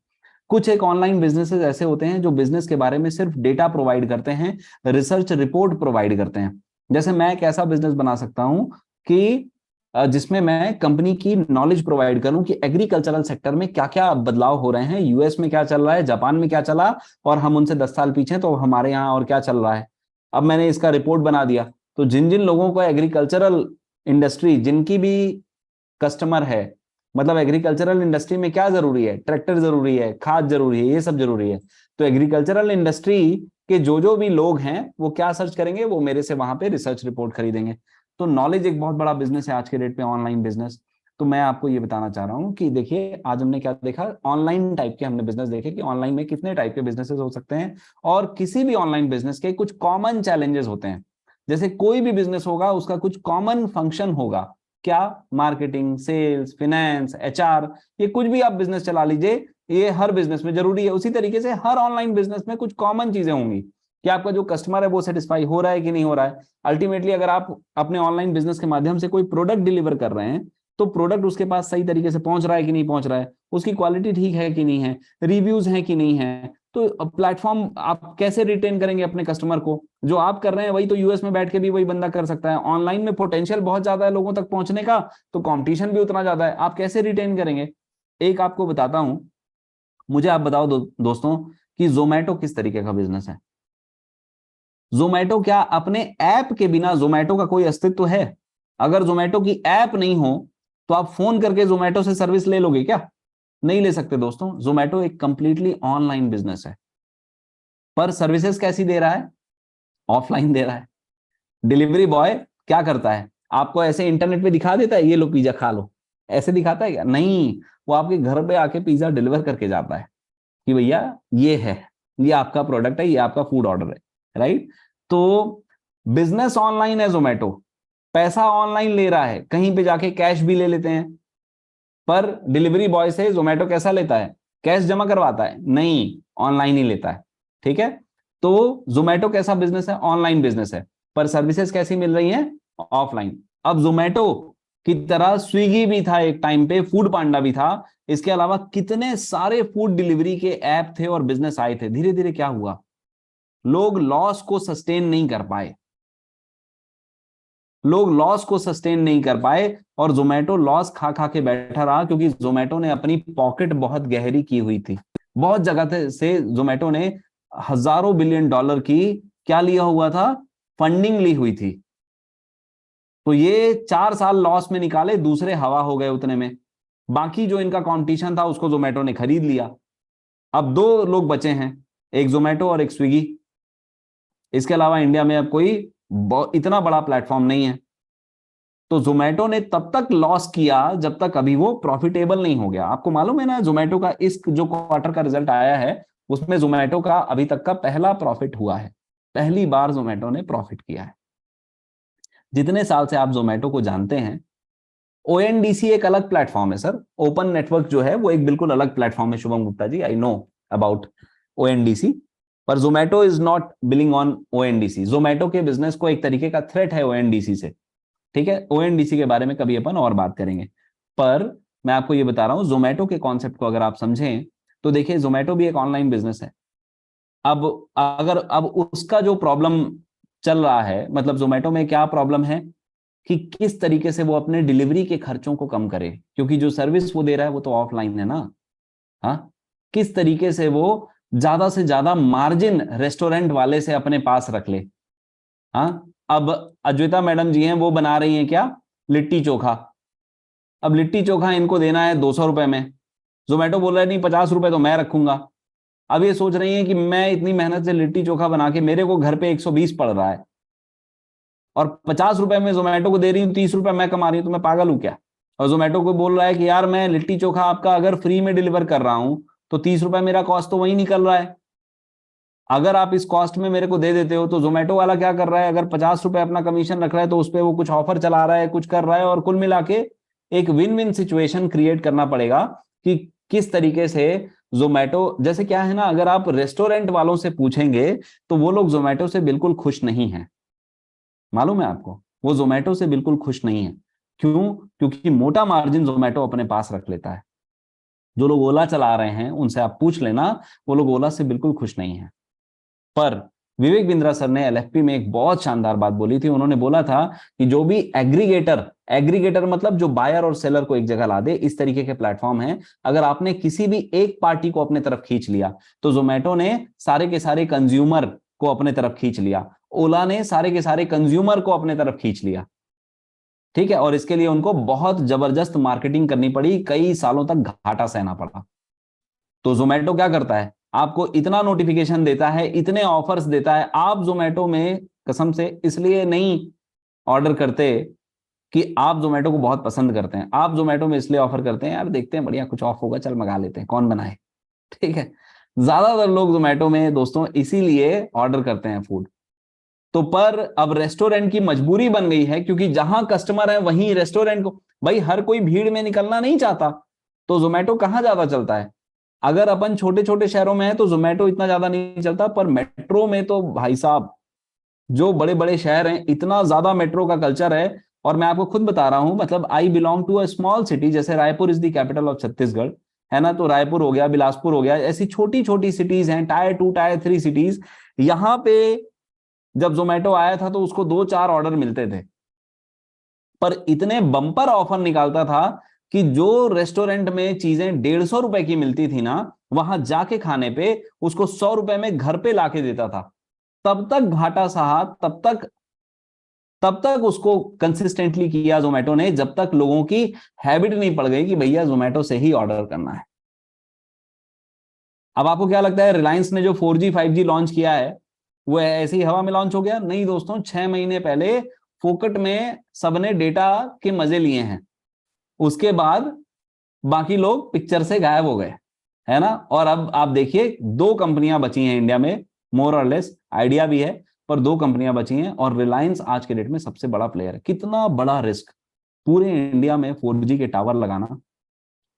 कुछ एक ऑनलाइन बिजनेसेस ऐसे होते हैं जो बिजनेस के बारे में सिर्फ डेटा प्रोवाइड करते हैं, रिसर्च रिपोर्ट प्रोवाइड करते हैं। जैसे मैं एक ऐसा बिजनेस बना सकता हूं कि जिसमें मैं कंपनी की नॉलेज प्रोवाइड करूं कि एग्रीकल्चरल सेक्टर में क्या क्या बदलाव हो रहे हैं, यूएस में क्या चल रहा है, जापान में क्या चला, और हम उनसे 10 साल पीछे तो हमारे यहाँ और क्या चल रहा है। अब मैंने इसका रिपोर्ट बना दिया, तो जिन जिन लोगों को एग्रीकल्चरल इंडस्ट्री, जिनकी भी कस्टमर है, मतलब एग्रीकल्चरल इंडस्ट्री में क्या जरूरी है, ट्रैक्टर जरूरी है, खाद जरूरी है, ये सब जरूरी है। तो एग्रीकल्चरल इंडस्ट्री के जो जो भी लोग हैं वो क्या सर्च करेंगे, वो मेरे से वहां पे रिसर्च रिपोर्ट खरीदेंगे। तो नॉलेज एक बहुत बड़ा बिजनेस है आज के डेट पे, ऑनलाइन बिजनेस। तो मैं आपको ये बताना चाह रहा हूँ कि देखिए आज हमने क्या देखा, ऑनलाइन टाइप के हमने बिजनेस देखे कि ऑनलाइन में कितने टाइप के बिजनेसेस हो सकते हैं, और किसी भी ऑनलाइन बिजनेस के कुछ कॉमन चैलेंजेस होते हैं। जैसे कोई भी बिजनेस होगा उसका कुछ कॉमन फंक्शन होगा, क्या? मार्केटिंग, सेल्स, फाइनेंस, एचआर, ये कुछ भी आप बिजनेस चला लीजिए, ये हर बिजनेस में जरूरी है। उसी तरीके से हर ऑनलाइन बिजनेस में कुछ कॉमन चीजें होंगी कि आपका जो कस्टमर है वो सेटिस्फाई हो रहा है कि नहीं हो रहा है। अल्टीमेटली अगर आप अपने ऑनलाइन बिजनेस के माध्यम से कोई प्रोडक्ट डिलीवर कर रहे हैं, तो प्रोडक्ट उसके पास सही तरीके से पहुंच रहा है कि नहीं पहुंच रहा है, उसकी क्वालिटी ठीक है कि नहीं है, रिव्यूज हैं कि नहीं है। तो प्लेटफॉर्म आप कैसे रिटेन करेंगे अपने कस्टमर को? जो आप कर रहे हैं वही तो यूएस में बैठ के भी वही बंदा कर सकता है। ऑनलाइन में पोटेंशियल बहुत ज्यादा है लोगों तक पहुंचने का, तो कंपटीशन भी उतना ज्यादा है, आप कैसे रिटेन करेंगे? एक आपको बताता हूं, मुझे आप बताओ दोस्तों कि जोमेटो किस तरीके का बिजनेस है। जोमेटो क्या अपने ऐप के बिना जोमेटो का कोई अस्तित्व है? अगर जोमेटो की ऐप नहीं हो तो आप फोन करके जोमेटो से सर्विस ले लोगे क्या? नहीं ले सकते दोस्तों। जोमेटो एक कंप्लीटली ऑनलाइन बिजनेस है, पर सर्विसेज कैसी दे रहा है? ऑफलाइन दे रहा है। डिलीवरी बॉय क्या करता है, आपको ऐसे इंटरनेट पे दिखा देता है ये लो पिज्जा खा लो, ऐसे दिखाता है क्या? नहीं, वो आपके घर पे आके पिज्जा डिलीवर करके जाता है कि भैया ये है, ये आपका प्रोडक्ट है, ये आपका फूड ऑर्डर है, राइट? तो बिजनेस ऑनलाइन है जोमेटो, पैसा ऑनलाइन ले रहा है, कहीं पे जाके कैश भी ले लेते हैं, पर डिलीवरी बॉय से जोमेटो कैसा लेता है? कैश जमा करवाता है? नहीं, ऑनलाइन ही लेता है। ठीक है, तो जोमेटो कैसा बिजनेस है? ऑनलाइन बिजनेस है, पर सर्विसेज कैसी मिल रही हैं? ऑफलाइन। अब जोमेटो की तरह स्विगी भी था एक टाइम पे, फूड पांडा भी था, इसके अलावा कितने सारे फूड डिलीवरी के ऐप थे और बिजनेस आए थे। धीरे धीरे क्या हुआ, लोग लॉस को सस्टेन नहीं कर पाए, लोग लॉस को सस्टेन नहीं कर पाए, और जोमेटो लॉस खा खा के बैठा रहा, क्योंकि जोमेटो ने अपनी पॉकेट बहुत गहरी की हुई थी। बहुत जगह से जोमेटो ने हजारों बिलियन डॉलर की क्या लिया हुआ था? फंडिंग ली हुई थी। तो ये 4 साल लॉस में निकाले, दूसरे हवा हो गए उतने में, बाकी जो इनका कंपटीशन था उसको जोमेटो ने खरीद लिया। अब दो लोग बचे हैं, एक जोमेटो और एक स्विगी। इसके अलावा इंडिया में अब कोई इतना बड़ा प्लेटफॉर्म नहीं है। तो जोमेटो ने तब तक लॉस किया जब तक अभी वो प्रॉफिटेबल नहीं हो गया। आपको मालूम है ना, जोमेटो का इस जो क्वार्टर का रिजल्ट आया है उसमें जोमेटो का अभी तक का पहला प्रॉफिट हुआ है, पहली बार जोमेटो ने प्रॉफिट किया है। जितने साल से आप जोमेटो को जानते हैं, ओएनडीसी एक अलग प्लेटफॉर्म है सर, ओपन नेटवर्क जो है वो एक बिल्कुल अलग प्लेटफॉर्म है Shubham Gupta ji, I know about ONDC, पर Zomato is not billing on ONDC. Zomato के बिजनेस को एक तरीके का थ्रेट है ओएनडीसी से। ठीक है, ओएनडीसी के बारे में कभी अपन और बात करेंगे, पर मैं आपको ये बता रहा हूं जोमेटो के कॉन्सेप्ट को अगर आप समझें तो देखिए, जोमेटो भी एक ऑनलाइन बिजनेस है। अब अगर अब उसका जो प्रॉब्लम चल रहा है, मतलब जोमेटो में क्या प्रॉब्लम है कि किस तरीके से वो अपने डिलीवरी के खर्चों को कम करे, क्योंकि जो सर्विस वो दे रहा है वो तो ऑफलाइन है ना। हाँ, किस तरीके से वो ज्यादा से ज्यादा मार्जिन रेस्टोरेंट वाले से अपने पास रख ले। हाँ, अब अद्विता मैडम जी हैं, वो बना रही हैं क्या? लिट्टी चोखा। अब लिट्टी चोखा इनको देना है 200 रुपए में, जोमेटो बोल रहा है नहीं 50 रुपए तो मैं रखूंगा। अब ये सोच रही है कि मैं इतनी मेहनत से लिट्टी चोखा बना के मेरे को घर पे 120 पड़ रहा है, और 50 रुपए में जोमेटो को दे रही हूँ, 30 रुपए मैं कमा रही हूँ, तो मैं पागल हूं क्या? और जोमेटो को बोल रहा है कि यार मैं लिट्टी चोखा आपका अगर फ्री में डिलीवर कर रहा हूं तो 30 रुपए मेरा कॉस्ट तो वही निकल रहा है। अगर आप इस कॉस्ट में मेरे को दे देते हो तो जोमेटो वाला क्या कर रहा है, अगर 50 रुपए अपना कमीशन रख रहा है तो उस पर वो कुछ ऑफर चला रहा है, कुछ कर रहा है, और कुल मिला के एक विन विन सिचुएशन क्रिएट करना पड़ेगा कि किस तरीके से जोमेटो, जैसे क्या है ना, अगर आप रेस्टोरेंट वालों से पूछेंगे तो वो लोग जोमेटो से बिल्कुल खुश नहीं है। मालूम है आपको, वो जोमेटो से बिल्कुल खुश नहीं है। क्यों? क्योंकि मोटा मार्जिन जोमेटो अपने पास रख लेता है। जो लोग ओला चला रहे हैं उनसे आप पूछ लेना, वो लोग ओला से बिल्कुल खुश नहीं है। पर विवेक बिंद्रा सर ने एलएफपी में एक बहुत शानदार बात बोली थी। उन्होंने बोला था कि जो भी एग्रीगेटर, एग्रीगेटर मतलब जो बायर और सेलर को एक जगह ला दे, इस तरीके के प्लेटफॉर्म है, अगर आपने किसी भी एक पार्टी को अपने तरफ खींच लिया तो जोमेटो ने सारे के सारे कंज्यूमर को अपने तरफ खींच लिया, ओला ने सारे के सारे कंज्यूमर को अपने तरफ खींच लिया। ठीक है, और इसके लिए उनको बहुत जबरदस्त मार्केटिंग करनी पड़ी, कई सालों तक घाटा सहना पड़ा। तो जोमेटो क्या करता है, आपको इतना नोटिफिकेशन देता है, इतने ऑफर्स देता है, आप जोमेटो में कसम से इसलिए नहीं ऑर्डर करते कि आप जोमेटो को बहुत पसंद करते हैं, आप जोमेटो में इसलिए ऑफर करते हैं यार देखते हैं बढ़िया कुछ ऑफ होगा, चल मंगा लेते हैं, कौन बनाए। ठीक है, ज्यादातर लोग जोमेटो में दोस्तों इसीलिए ऑर्डर करते हैं फूड। तो पर अब रेस्टोरेंट की मजबूरी बन गई है, क्योंकि जहां कस्टमर है वहीं रेस्टोरेंट को, भाई हर कोई भीड़ में निकलना नहीं चाहता, तो जोमेटो कहां ज्यादा चलता है? अगर अपन छोटे छोटे शहरों में है तो जोमेटो इतना ज्यादा नहीं चलता, पर मेट्रो में तो भाई साहब, जो बड़े बड़े शहर हैं इतना ज्यादा मेट्रो का कल्चर है। और मैं आपको खुद बता रहा हूं, मतलब I belong to a small city, जैसे Raipur is the capital of Chhattisgarh, है ना, तो रायपुर हो गया, बिलासपुर हो गया, ऐसी छोटी छोटी सिटीज हैं, टायर 2 टायर 3 सिटीज। यहां पे जब जोमेटो आया था तो उसको 2-4 ऑर्डर मिलते थे, पर इतने बम्पर ऑफर निकालता था कि जो रेस्टोरेंट में चीजें 150 रुपए की मिलती थी ना, वहां जाके खाने पे उसको 100 रुपए में घर पे लाके देता था। तब तक घाटा सहा, तब तक उसको कंसिस्टेंटली किया जोमेटो ने, जब तक लोगों की हैबिट नहीं पड़ गई कि भैया जोमेटो से ही ऑर्डर करना है। अब आपको क्या लगता है, रिलायंस ने जो 4G 5G लॉन्च किया है वो ऐसी हवा में लॉन्च हो गया? नहीं दोस्तों, 6 महीने पहले फोकट में सबने डेटा के मजे लिए हैं। उसके बाद बाकी लोग पिक्चर से गायब हो गए, है ना। और अब आप देखिए 2 कंपनियां बची हैं इंडिया में, मोर और लेस, आइडिया भी है, पर 2 कंपनियां बची हैं, और रिलायंस आज के डेट में सबसे बड़ा प्लेयर है। कितना बड़ा रिस्क पूरे इंडिया में 4G के टावर लगाना,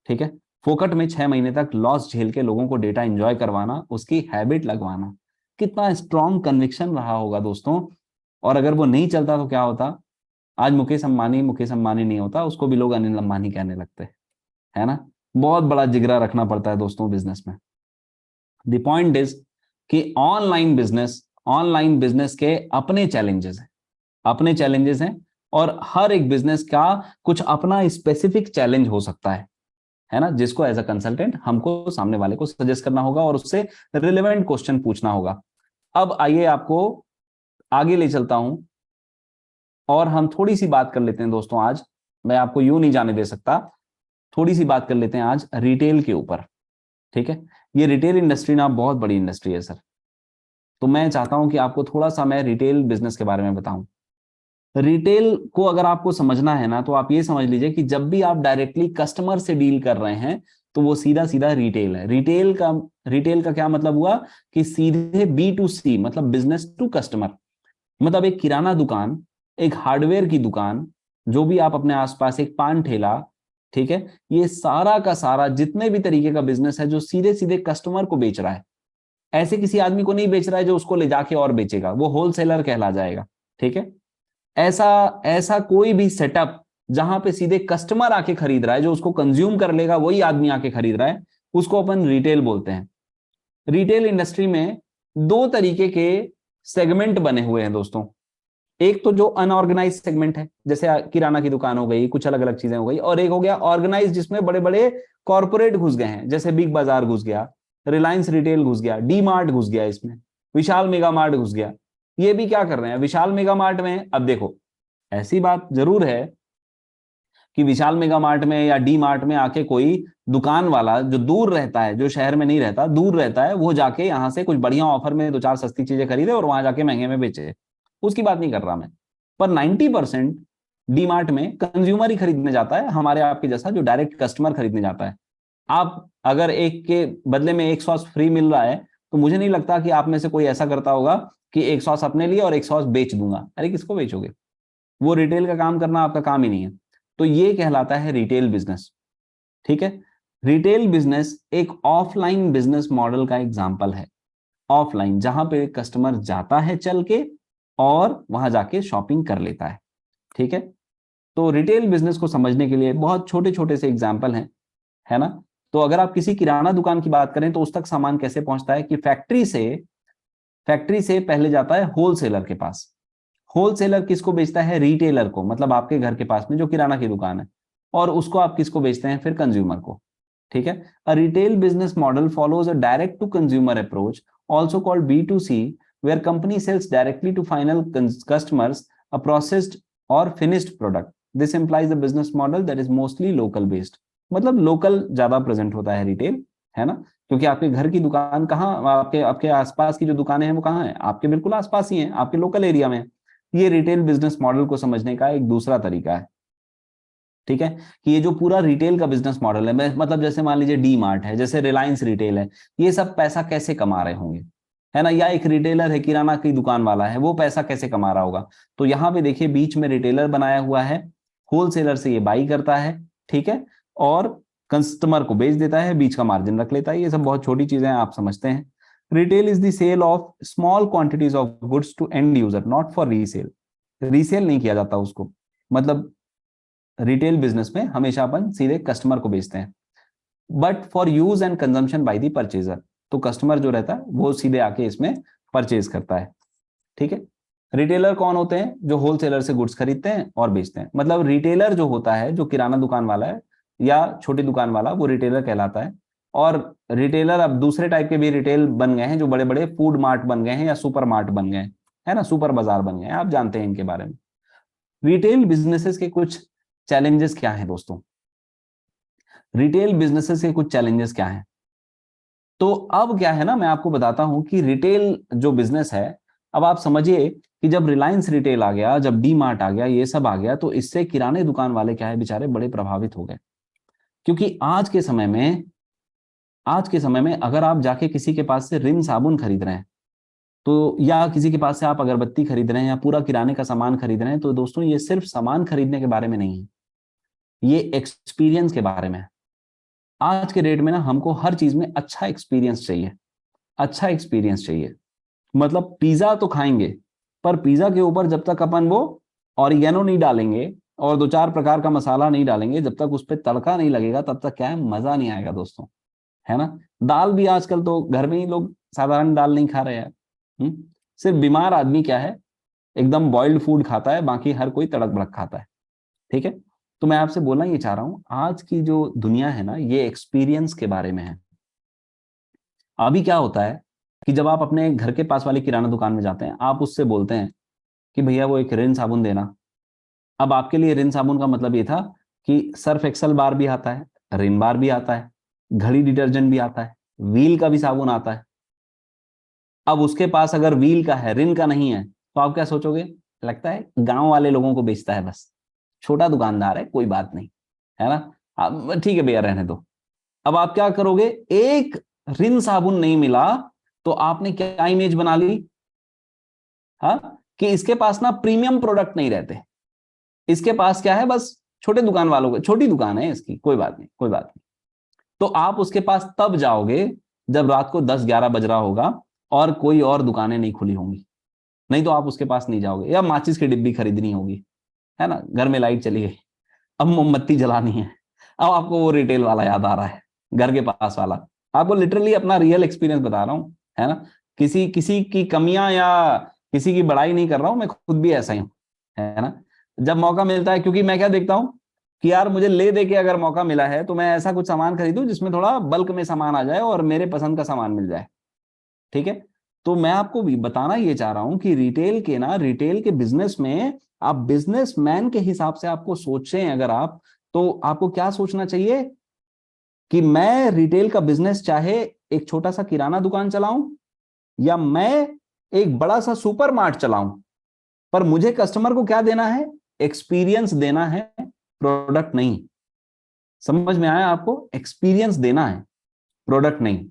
ठीक है, फोकट में 6 महीने तक लॉस झेल के लोगों को डेटा एंजॉय करवाना, उसकी हैबिट लगवाना, कितना स्ट्रॉन्ग कन्विक्शन रहा होगा दोस्तों। और अगर वो नहीं चलता तो क्या होता, आज मुकेश अंबानी नहीं होता, उसको भी लोग अनिल अंबानी कहने लगते, है ना। बहुत बड़ा जिगरा रखना पड़ता है दोस्तों बिजनेस में। द पॉइंट इज कि ऑनलाइन बिजनेस के अपने चैलेंजेस हैं, अपने चैलेंजेस हैं, और हर एक बिजनेस का कुछ अपना स्पेसिफिक चैलेंज हो सकता है ना, जिसको एज अ कंसल्टेंट हमको सामने वाले को सजेस्ट करना होगा और उससे रिलेवेंट क्वेश्चन पूछना होगा। अब आइए आपको आगे ले चलता हूं, और हम थोड़ी सी बात कर लेते हैं दोस्तों। आज मैं आपको यूं नहीं जाने दे सकता, थोड़ी सी बात कर लेते हैं आज रिटेल के ऊपर, ठीक है। ये रिटेल इंडस्ट्री ना बहुत बड़ी इंडस्ट्री है सर, तो मैं चाहता हूं कि आपको थोड़ा सा मैं रिटेल बिजनेस के बारे में बताऊं। रिटेल को अगर आपको समझना है ना, तो आप ये समझ लीजिए कि जब भी आप डायरेक्टली कस्टमर से डील कर रहे हैं, तो वो सीधा सीधा रिटेल है। रिटेल का क्या मतलब हुआ कि सीधे B2C, मतलब बिजनेस टू कस्टमर। मतलब एक किराना दुकान, एक हार्डवेयर की दुकान, जो भी आप अपने आसपास, एक पान ठेला, ठीक है, ये सारा का सारा जितने भी तरीके का बिजनेस है जो सीधे सीधे कस्टमर को बेच रहा है, ऐसे किसी आदमी को नहीं बेच रहा है जो उसको ले जाके और बेचेगा, वो होलसेलर कहला जाएगा, ठीक है। ऐसा ऐसा कोई भी सेटअप जहां पे सीधे कस्टमर आके खरीद रहा है, जो उसको कंज्यूम कर लेगा वही आदमी आके खरीद रहा है, उसको अपन रिटेल बोलते हैं। रिटेल इंडस्ट्री में 2 तरीके के सेगमेंट बने हुए हैं दोस्तों। एक तो जो अनऑर्गेनाइज सेगमेंट है, जैसे किराना की दुकान हो गई, कुछ अलग अलग चीजें हो गई, और एक हो गया ऑर्गेनाइज, जिसमें बड़े बड़े कॉर्पोरेट घुस गए हैं, जैसे बिग बाजार घुस गया, रिलायंस रिटेल घुस गया, डी मार्ट घुस गया, इसमें विशाल मेगा मार्ट घुस गया। ये भी क्या कर रहे हैं विशाल मेगा मार्ट में, अब देखो, ऐसी बात जरूर है कि विशाल मेगा मार्ट में या डी मार्ट में आके कोई दुकान वाला जो दूर रहता है, जो शहर में नहीं रहता, दूर रहता है, वो जाके यहाँ से कुछ बढ़िया ऑफर में 2 4 सस्ती चीजें खरीदे और वहां जाके महंगे में बेचे, उसकी बात नहीं कर रहा मैं। पर 90% डी मार्ट में कंज्यूमर ही खरीदने जाता है, हमारे आपके जैसा, जो डायरेक्ट कस्टमर खरीदने जाता है। आप अगर एक के बदले में एक सॉस फ्री मिल रहा है, तो मुझे नहीं लगता कि आप में से कोई ऐसा करता होगा कि एक सॉस अपने लिए और एक सॉस बेच दूंगा। अरे किसको बेचोगे, वो रिटेल का काम करना आपका काम ही नहीं है। तो ये कहलाता है रिटेल बिजनेस, ठीक है। रिटेल बिजनेस एक ऑफलाइन बिजनेस मॉडल का एग्जांपल है। ऑफलाइन, जहां पे कस्टमर जाता है चल के और वहां जाके शॉपिंग कर लेता है, ठीक है। तो रिटेल बिजनेस को समझने के लिए बहुत छोटे छोटे से एग्जांपल हैं, है ना। तो अगर आप किसी किराना दुकान की बात करें, तो उस तक सामान कैसे पहुंचता है कि फैक्ट्री से पहले जाता है होलसेलर के पास। होलसेलर किसको बेचता है, रिटेलर को, मतलब आपके घर के पास में जो किराना की दुकान है, और उसको आप किसको बेचते हैं, फिर कंज्यूमर को, ठीक है। A retail business model follows a direct to consumer approach, also called B2C, where company sells directly to final customers a processed or finished product. This implies a business model that is mostly local based. मतलब लोकल ज्यादा प्रेजेंट होता है रिटेल, है ना। क्योंकि आपके घर की दुकान कहाँ, आपके आपके आसपास की जो दुकानें हैं वो कहाँ है, आपके बिल्कुल आसपास ही हैं, आपके लोकल एरिया में। ये रिटेल बिजनेस मॉडल को समझने का एक दूसरा तरीका है, ठीक है। कि ये जो पूरा रिटेल का बिजनेस मॉडल है, मतलब जैसे मान लीजिए डी मार्ट है, जैसे रिलायंस रिटेल है, ये सब पैसा कैसे कमा रहे होंगे, है ना। या एक रिटेलर है, किराना की दुकान वाला है, वो पैसा कैसे कमा रहा होगा। तो यहाँ पे देखिए बीच में रिटेलर बनाया हुआ है, होलसेलर से ये बाई करता है, ठीक है, और कस्टमर को बेच देता है, बीच का मार्जिन रख लेता है। ये सब बहुत छोटी चीजें हैं, आप समझते हैं। Retail is the sale of small quantities of goods to end user, not for resale. Resale नहीं किया जाता उसको, मतलब रिटेल बिजनेस में हमेशा अपन सीधे कस्टमर को बेचते हैं, but for use and consumption by the purchaser. तो कस्टमर जो रहता है वो सीधे आके इसमें परचेज करता है, ठीक है। रिटेलर कौन होते हैं, जो होलसेलर से गुड्स खरीदते हैं और बेचते हैं। मतलब रिटेलर जो होता है, जो किराना दुकान वाला है या छोटी दुकान वाला, वो रिटेलर कहलाता है। और रिटेलर अब दूसरे टाइप के भी रिटेल बन गए हैं, जो बड़े बड़े फूड मार्ट बन गए हैं या सुपर मार्ट बन गए हैं, है ना, सुपर बाजार बन गए हैं, आप जानते हैं इनके बारे में। रिटेल बिजनेसेस के कुछ चैलेंजेस क्या हैं दोस्तों, रिटेल बिजनेसेस के कुछ चैलेंजेस क्या हैं। तो अब क्या है ना, मैं आपको बताता हूं कि रिटेल जो बिजनेस है, अब आप समझिए कि जब रिलायंस रिटेल आ गया, जब डी मार्ट आ गया, ये सब आ गया, तो इससे किराने दुकान वाले क्या है बेचारे बड़े प्रभावित हो गए। क्योंकि आज के समय में अगर आप जाके किसी के पास से रिन साबुन खरीद रहे हैं, तो या किसी के पास से आप अगरबत्ती खरीद रहे हैं या पूरा किराने का सामान खरीद रहे हैं, तो दोस्तों ये सिर्फ सामान खरीदने के बारे में नहीं है, ये एक्सपीरियंस के बारे में है। आज के डेट में ना हमको हर चीज में अच्छा एक्सपीरियंस चाहिए, अच्छा एक्सपीरियंस चाहिए। मतलब पिज्जा तो खाएंगे, पर पिज्जा के ऊपर जब तक अपन वो ऑरिगेनो नहीं डालेंगे और 2-4 प्रकार का मसाला नहीं डालेंगे, जब तक उस पर तड़का नहीं लगेगा, तब तक क्या है, मजा नहीं आएगा दोस्तों, है ना। दाल भी आजकल तो घर में ही लोग साधारण दाल नहीं खा रहे हैं। सिर्फ बीमार आदमी क्या है, एकदम बॉइल्ड फूड खाता है, बाकी हर कोई तड़क भड़क खाता है। ठीक है, तो मैं आपसे बोलना ये चाह रहा हूं, आज की जो दुनिया है ना, ये एक्सपीरियंस के बारे में है। अभी क्या होता है कि जब आप अपने घर के पास वाली किराना दुकान में जाते हैं, आप उससे बोलते हैं कि भैया वो एक रिन साबुन देना। अब आपके लिए रिन साबुन का मतलब ये था कि सर्फ एक्सल बार भी आता है, रिन बार भी आता है, घड़ी डिटर्जेंट भी आता है, व्हील का भी साबुन आता है। अब उसके पास अगर व्हील का है, रिन का नहीं है, तो आप क्या सोचोगे, लगता है गांव वाले लोगों को बेचता है, बस छोटा दुकानदार है, कोई बात नहीं, है ना, अब ठीक है भैया रहने दो। अब आप क्या करोगे, एक रिन साबुन नहीं मिला तो आपने क्या इमेज बना ली, हाँ, कि इसके पास ना प्रीमियम प्रोडक्ट नहीं रहते, इसके पास क्या है, बस छोटे दुकान वालों को, छोटी दुकान है इसकी, कोई बात नहीं, कोई बात नहीं। तो आप उसके पास तब जाओगे जब रात को 10-11 बज रहा होगा और कोई और दुकानें नहीं खुली होंगी, नहीं तो आप उसके पास नहीं जाओगे। या माचिस की डिब्बी खरीदनी होगी, है ना, घर में लाइट चली गई, अब मोमबत्ती जलानी है, अब आपको वो रिटेल वाला याद आ रहा है, घर के पास वाला। आपको लिटरली अपना रियल एक्सपीरियंस बता रहा हूँ, है ना, किसी किसी की कमियां या किसी की बड़ाई नहीं कर रहा हूं, मैं खुद भी ऐसा ही हूं, है ना। जब मौका मिलता है, क्योंकि मैं क्या देखता हूं कि यार मुझे ले दे के अगर मौका मिला है, तो मैं ऐसा कुछ सामान खरीदूं जिसमें थोड़ा बल्क में सामान आ जाए और मेरे पसंद का सामान मिल जाए। ठीक है, तो मैं आपको भी बताना ये चाह रहा हूं कि रिटेल के बिजनेस में आप बिजनेसमैन के हिसाब से आपको सोचें अगर आप, तो आपको क्या सोचना चाहिए कि मैं रिटेल का बिजनेस चाहे एक छोटा सा किराना दुकान चलाऊं या मैं एक बड़ा सा सुपर मार्ट चलाऊं, पर मुझे कस्टमर को क्या देना है, एक्सपीरियंस देना है, प्रोडक्ट नहीं। समझ में आया आपको, एक्सपीरियंस देना है, प्रोडक्ट नहीं।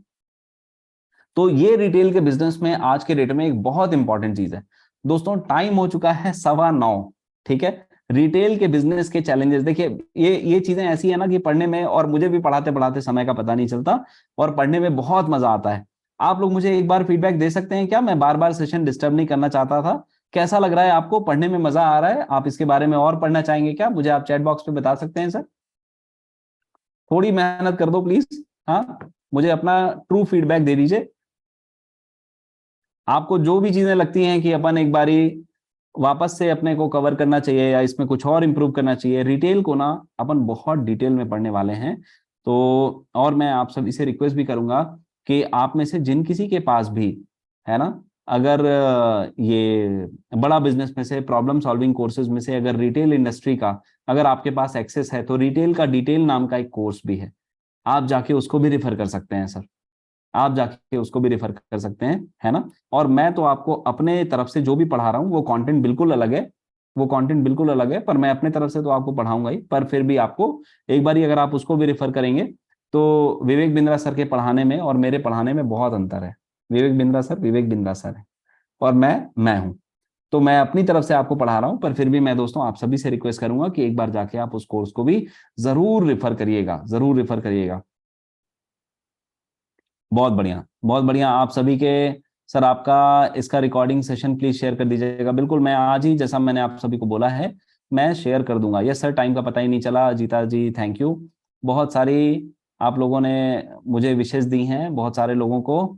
तो ये रिटेल के बिजनेस में आज के डेट में एक बहुत इंपॉर्टेंट चीज है। दोस्तों टाइम हो चुका है 9:15, ठीक है। रिटेल के बिजनेस के चैलेंजेस देखिए, ये चीजें ऐसी है ना कि पढ़ने में, और मुझे भी पढ़ाते पढ़ाते समय का पता नहीं चलता, और पढ़ने में बहुत मजा आता है। आप लोग मुझे एक बार फीडबैक दे सकते हैं क्या, मैं बार बार सेशन डिस्टर्ब नहीं करना चाहता था। कैसा लग रहा है आपको, पढ़ने में मजा आ रहा है, आप इसके बारे में और पढ़ना चाहेंगे क्या, मुझे आप चैट बॉक्स पे बता सकते हैं सर। थोड़ी मेहनत कर दो प्लीज, हाँ, मुझे अपना ट्रू फीडबैक दे दीजिए। आपको जो भी चीजें लगती हैं कि अपन एक बारी वापस से अपने को कवर करना चाहिए या इसमें कुछ और इंप्रूव करना चाहिए, रिटेल को ना अपन बहुत डिटेल में पढ़ने वाले हैं। तो और मैं आप सभी से रिक्वेस्ट भी करूंगा कि आप में से जिन किसी के पास भी, है ना, अगर ये बड़ा बिजनेस में से, प्रॉब्लम सॉल्विंग कोर्सेज में से अगर रिटेल इंडस्ट्री का अगर आपके पास एक्सेस है, तो रिटेल का डिटेल नाम का एक कोर्स भी है, आप जाके उसको भी रिफर कर सकते हैं सर, आप जाके उसको भी रेफर कर सकते हैं, है ना। और मैं तो आपको अपने तरफ से जो भी पढ़ा रहा हूँ वो कंटेंट बिल्कुल अलग है, वो कंटेंट बिल्कुल अलग है, पर मैं अपने तरफ से तो आपको पढ़ाऊंगा ही, पर फिर भी आपको एक बार अगर आप उसको भी रेफर करेंगे, तो विवेक बिंद्रा सर के पढ़ाने में और मेरे पढ़ाने में बहुत अंतर है। विवेक बिंद्रा सर विवेक बिंद्रा सर है, और मैं हूँ। तो मैं अपनी तरफ से आपको पढ़ा रहा हूं, पर फिर भी मैं दोस्तों आप सभी से रिक्वेस्ट करूंगा कि एक बार जाके आप उस कोर्स को भी जरूर रेफर करिएगा, जरूर रेफर करिएगा। बहुत बढ़िया, बहुत बढ़िया। आप सभी के सर, आपका इसका रिकॉर्डिंग सेशन प्लीज शेयर कर दीजिएगा। बिल्कुल, मैं आज ही, जैसा मैंने आप सभी को बोला है, मैं शेयर कर दूंगा। यस सर, टाइम का पता ही नहीं चला। जीता जी थैंक यू, बहुत सारी आप लोगों ने मुझे विशेष दी हैं, बहुत सारे लोगों को,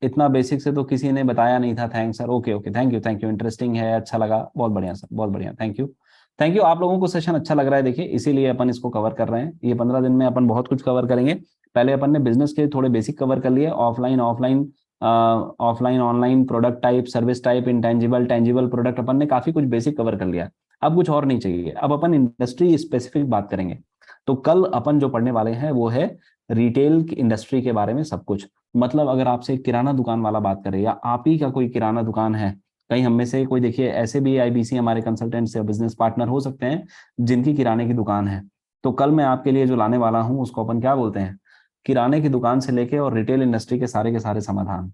इतना बेसिक से तो किसी ने बताया नहीं था। Thank sir, okay okay, thank you, interesting है, अच्छा लगा, बहुत बढ़िया सर, बहुत बढ़िया, थैंक यू। थैंक यू, आप लोगों को सेशन अच्छा लग रहा है, देखिए इसीलिए अपन इसको कवर कर रहे हैं। ये 15 दिन में अपन बहुत कुछ कवर करेंगे। पहले अपन ने बिजनेस के थोड़े बेसिक कवर कर लिए, offline online, product type, service type, intangible tangible product, अपन ने काफी कुछ बेसिक कवर कर लिया। अब कुछ और नहीं चाहिए, अब अपन इंडस्ट्री स्पेसिफिक बात करेंगे। तो कल अपन जो पढ़ने वाले हैं वो है रिटेल इंडस्ट्री के बारे में सब कुछ। मतलब अगर आपसे एक किराना दुकान वाला बात करे, या आप ही का कोई किराना दुकान है, कहीं हम में से कोई देखिए ऐसे भी आईबीसी हमारे कंसल्टेंट्स या बिजनेस पार्टनर हो सकते हैं जिनकी किराने की दुकान है। तो कल मैं आपके लिए जो लाने वाला हूं उसको अपन क्या बोलते हैं, किराने की दुकान से लेके और रिटेल इंडस्ट्री के सारे समाधान।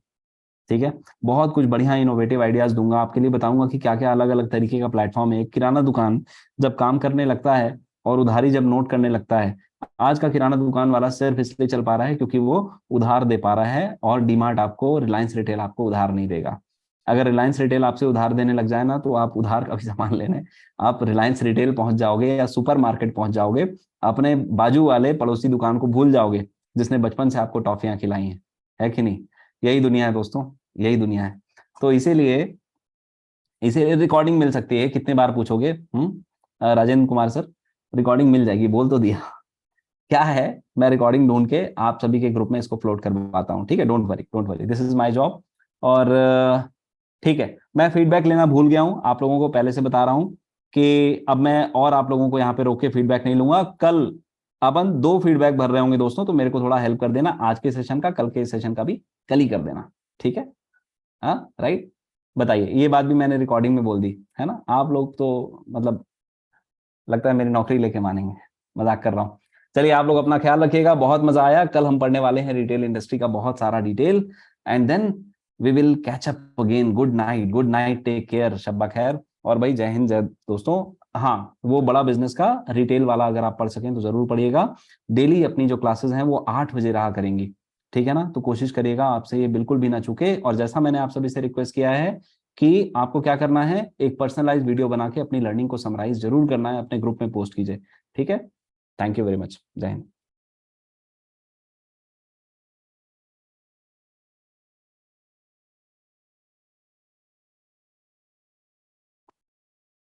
ठीक है, बहुत कुछ बढ़िया इनोवेटिव आइडियाज दूंगा आपके लिए, बताऊंगा कि क्या क्या अलग अलग तरीके का प्लेटफॉर्म है। एक किराना दुकान जब काम करने लगता है और उधारी जब नोट करने लगता है, आज का किराना दुकान वाला सिर्फ इसलिए चल पा रहा है क्योंकि वो उधार दे पा रहा है, और डीमार्ट आपको, रिलायंस रिटेल आपको उधार नहीं देगा। अगर रिलायंस रिटेल आपसे उधार देने लग जाए ना, तो आप उधार का भी सामान लेने आप रिलायंस रिटेल पहुंच जाओगे या सुपर मार्केट पहुंच जाओगे, अपने बाजू वाले पड़ोसी दुकान को भूल जाओगे जिसने बचपन से आपको टॉफियां खिलाई हैं। है कि नहीं? यही दुनिया है दोस्तों, यही दुनिया है। तो इसीलिए इसीलिए रिकॉर्डिंग मिल सकती है, कितने बार पूछोगे? राजेंद्र कुमार सर, रिकॉर्डिंग मिल जाएगी, बोल तो दिया। क्या है, मैं रिकॉर्डिंग ढूंढ के आप सभी के ग्रुप में इसको फ्लोट करवाता हूँ, ठीक है? Don't worry, don't worry, this is my job. और ठीक है, मैं फीडबैक लेना भूल गया हूँ, आप लोगों को पहले से बता रहा हूँ कि अब मैं और आप लोगों को यहाँ पे रोक के फीडबैक नहीं लूंगा। कल अपन 2 फीडबैक भर रहे होंगे दोस्तों, तो मेरे को थोड़ा हेल्प कर देना, आज के सेशन का, कल के सेशन का भी कल ही कर देना, ठीक है? हाँ, राइट। बताइए, ये बात भी मैंने रिकॉर्डिंग में बोल दी है ना? आप लोग तो मतलब लगता है मेरी नौकरी लेके मानेंगे, मजाक कर रहा हूँ। चलिए, आप लोग अपना ख्याल रखिएगा, बहुत मजा आया। कल हम पढ़ने वाले हैं रिटेल इंडस्ट्री का बहुत सारा detail, and then we will catch up again. Good night, good night, take care, शब्बा खैर, और भाई जय हिंद, जय दोस्तों। हाँ, वो बड़ा बिजनेस का रिटेल वाला अगर आप पढ़ सकें तो जरूर पढ़िएगा। डेली अपनी जो क्लासेस हैं वो 8 बजे रहा करेंगी, ठीक है ना? तो कोशिश करिएगा आपसे ये बिल्कुल भी ना चूके। और जैसा मैंने आप सभी से रिक्वेस्ट किया है कि आपको क्या करना है, एक पर्सनलाइज वीडियो बना के अपनी लर्निंग को समराइज जरूर करना है, अपने ग्रुप में पोस्ट कीजिए, ठीक है? थैंक यू वेरी मच, जय हिंद।